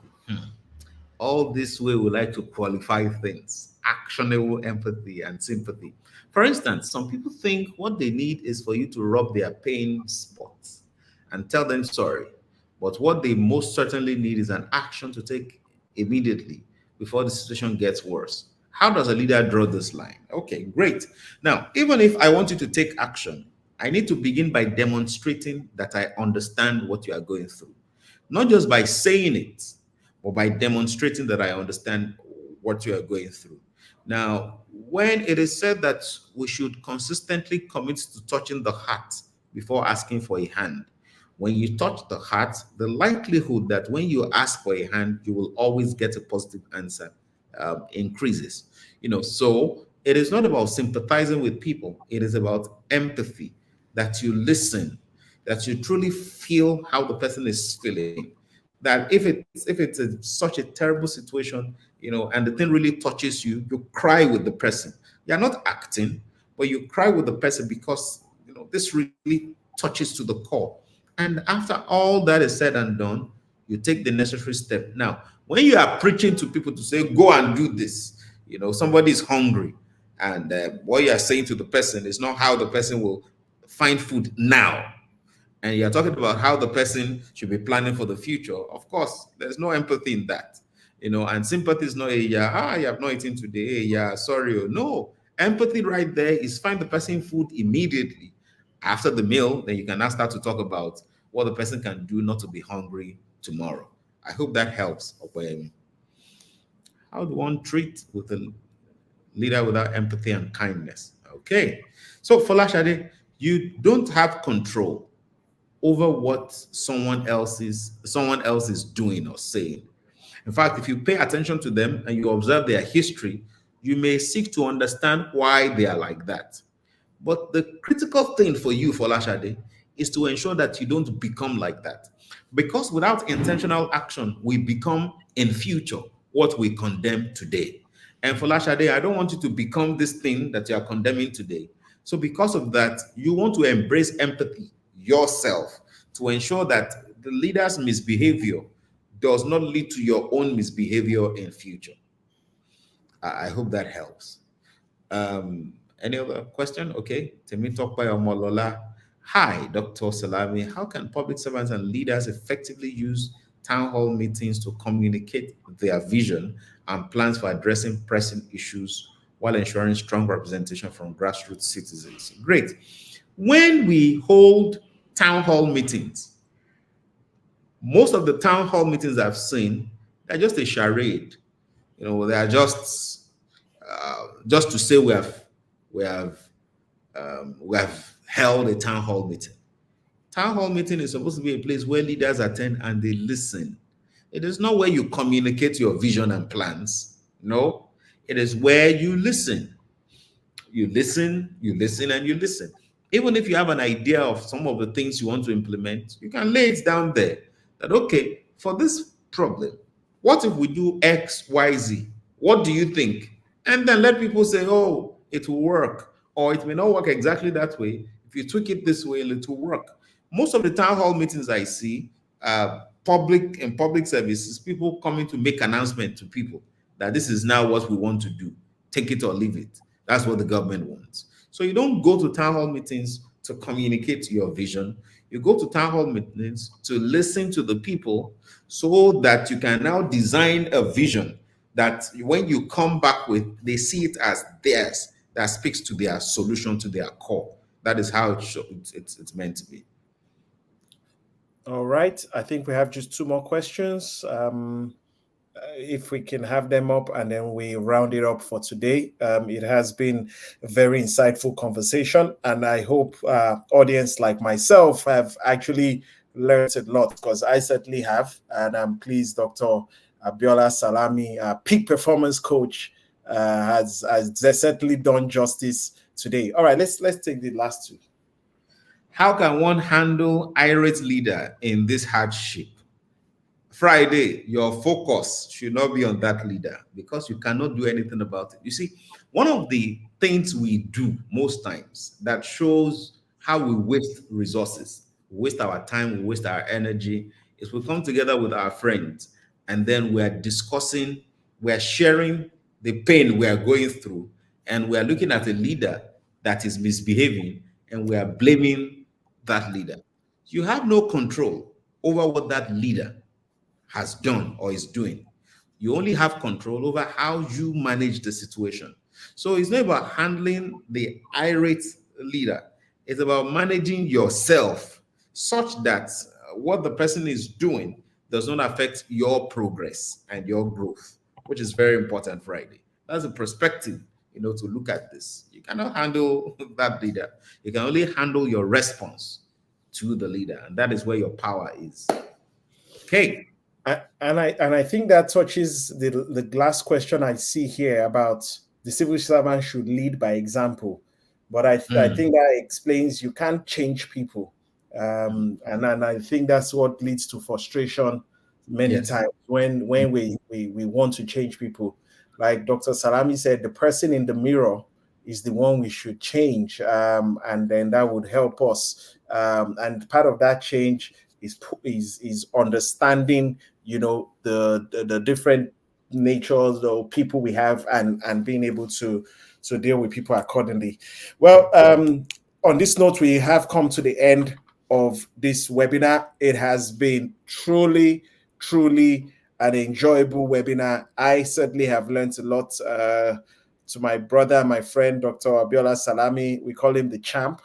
All this way we like to qualify things: actionable empathy and sympathy. For instance, some people think what they need is for you to rub their pain spots and tell them sorry. But what they most certainly need is an action to take immediately before the situation gets worse. How does a leader draw this line? Okay, great. Now, even if I want you to take action, I need to begin by demonstrating that I understand what you are going through. Not just by saying it, but by demonstrating that I understand what you are going through. Now, when it is said that we should consistently commit to touching the heart before asking for a hand, when you touch the heart, the likelihood that when you ask for a hand, you will always get a positive answer increases. So it is not about sympathizing with people, it is about empathy, that you listen, that you truly feel how the person is feeling. That if it's such a terrible situation, and the thing really touches you, you cry with the person. You're not acting, but you cry with the person because this really touches to the core. And after all that is said and done, you take the necessary step. Now, when you are preaching to people to say, go and do this, somebody is hungry, and what you are saying to the person is not how the person will find food now, and you're talking about how the person should be planning for the future. Of course, there's no empathy in that. And sympathy is not a, yeah, you have not eaten today, hey, yeah, sorry. No, empathy right there is find the person food immediately after the meal. Then you can now start to talk about what the person can do not to be hungry tomorrow. I hope that helps. How do one treat with a leader without empathy and kindness? Okay, so Folashade, you don't have control over what someone else is doing or saying. In fact, if you pay attention to them and you observe their history, you may seek to understand why they are like that. But the critical thing for you, Folashade, is to ensure that you don't become like that. Because without intentional action, we become in future what we condemn today. And Folashade, I don't want you to become this thing that you are condemning today. So because of that, you want to embrace empathy yourself to ensure that the leader's misbehavior does not lead to your own misbehavior in future. I hope that helps. Any other question? Okay. Temi Tokpa Omolola. Hi, Dr. Salami. How can public servants and leaders effectively use town hall meetings to communicate their vision and plans for addressing pressing issues while ensuring strong representation from grassroots citizens? Great. When we hold town hall meetings, most of the town hall meetings I've seen, they're just a charade. They are just to say we have we have held a town hall meeting. Town hall meeting is supposed to be a place where leaders attend and they listen. It is not where you communicate your vision and plans. No, it is where you listen. You listen, you listen, and you listen. Even if you have an idea of some of the things you want to implement, you can lay it down there that, okay, for this problem, what if we do X, Y, Z? What do you think? And then let people say, oh, it will work, or it may not work exactly that way. If you tweak it this way, it will work. Most of the town hall meetings I see, public services, people coming to make announcement to people that this is now what we want to do. Take it or leave it. That's what the government wants. So you don't go to town hall meetings to communicate your vision. You go to town hall meetings to listen to the people so that you can now design a vision that when you come back with, they see it as theirs, that speaks to their solution, to their core. That is how it's meant to be. All right. I think we have just two more questions. If we can have them up and then we round it up for today. It has been a very insightful conversation, and I hope audience like myself have actually learned a lot, because I certainly have. And I'm pleased Dr. Abiola Salami, peak performance coach, has certainly done justice today. All right, let's take the last two. How can one handle irate leader in this hardship? Friday, your focus should not be on that leader because you cannot do anything about it. You see, one of the things we do most times that shows how we waste resources, we waste our time, we waste our energy, is we come together with our friends and then we're discussing, we're sharing the pain we are going through, and we're looking at a leader that is misbehaving and we are blaming that leader. You have no control over what that leader has done or is doing. You only have control over how you manage the situation. So it's not about handling the irate leader, it's about managing yourself such that what the person is doing does not affect your progress and your growth, which is very important, Friday. That's a perspective, to look at this. You cannot handle that leader. You can only handle your response to the leader, and that is where your power is. Okay. And I think that touches the last question I see here about the civil servant should lead by example. But I think Mm. that explains you can't change people, and I think that's what leads to frustration many Yes. times when we want to change people. Like Dr. Salami said, the person in the mirror is the one we should change, and then that would help us. And part of that change is understanding, the different natures or people we have, and being able to deal with people accordingly. Well, on this note, we have come to the end of this webinar. It has been truly an enjoyable webinar. I certainly have learned a lot. To my brother, my friend, Dr. Abiola Salami, we call him the champ.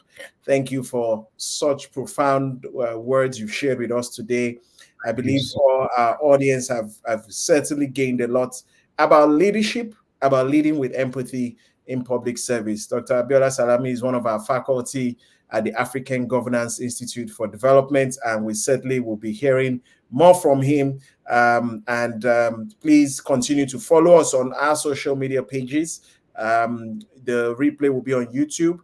Thank you for such profound words you've shared with us today. I believe Yes. all our audience have certainly gained a lot about leadership, about leading with empathy in public service. Dr. Abiola Salami is one of our faculty at the African Governance Institute for Development, and we certainly will be hearing more from him. And please continue to follow us on our social media pages. The replay will be on YouTube.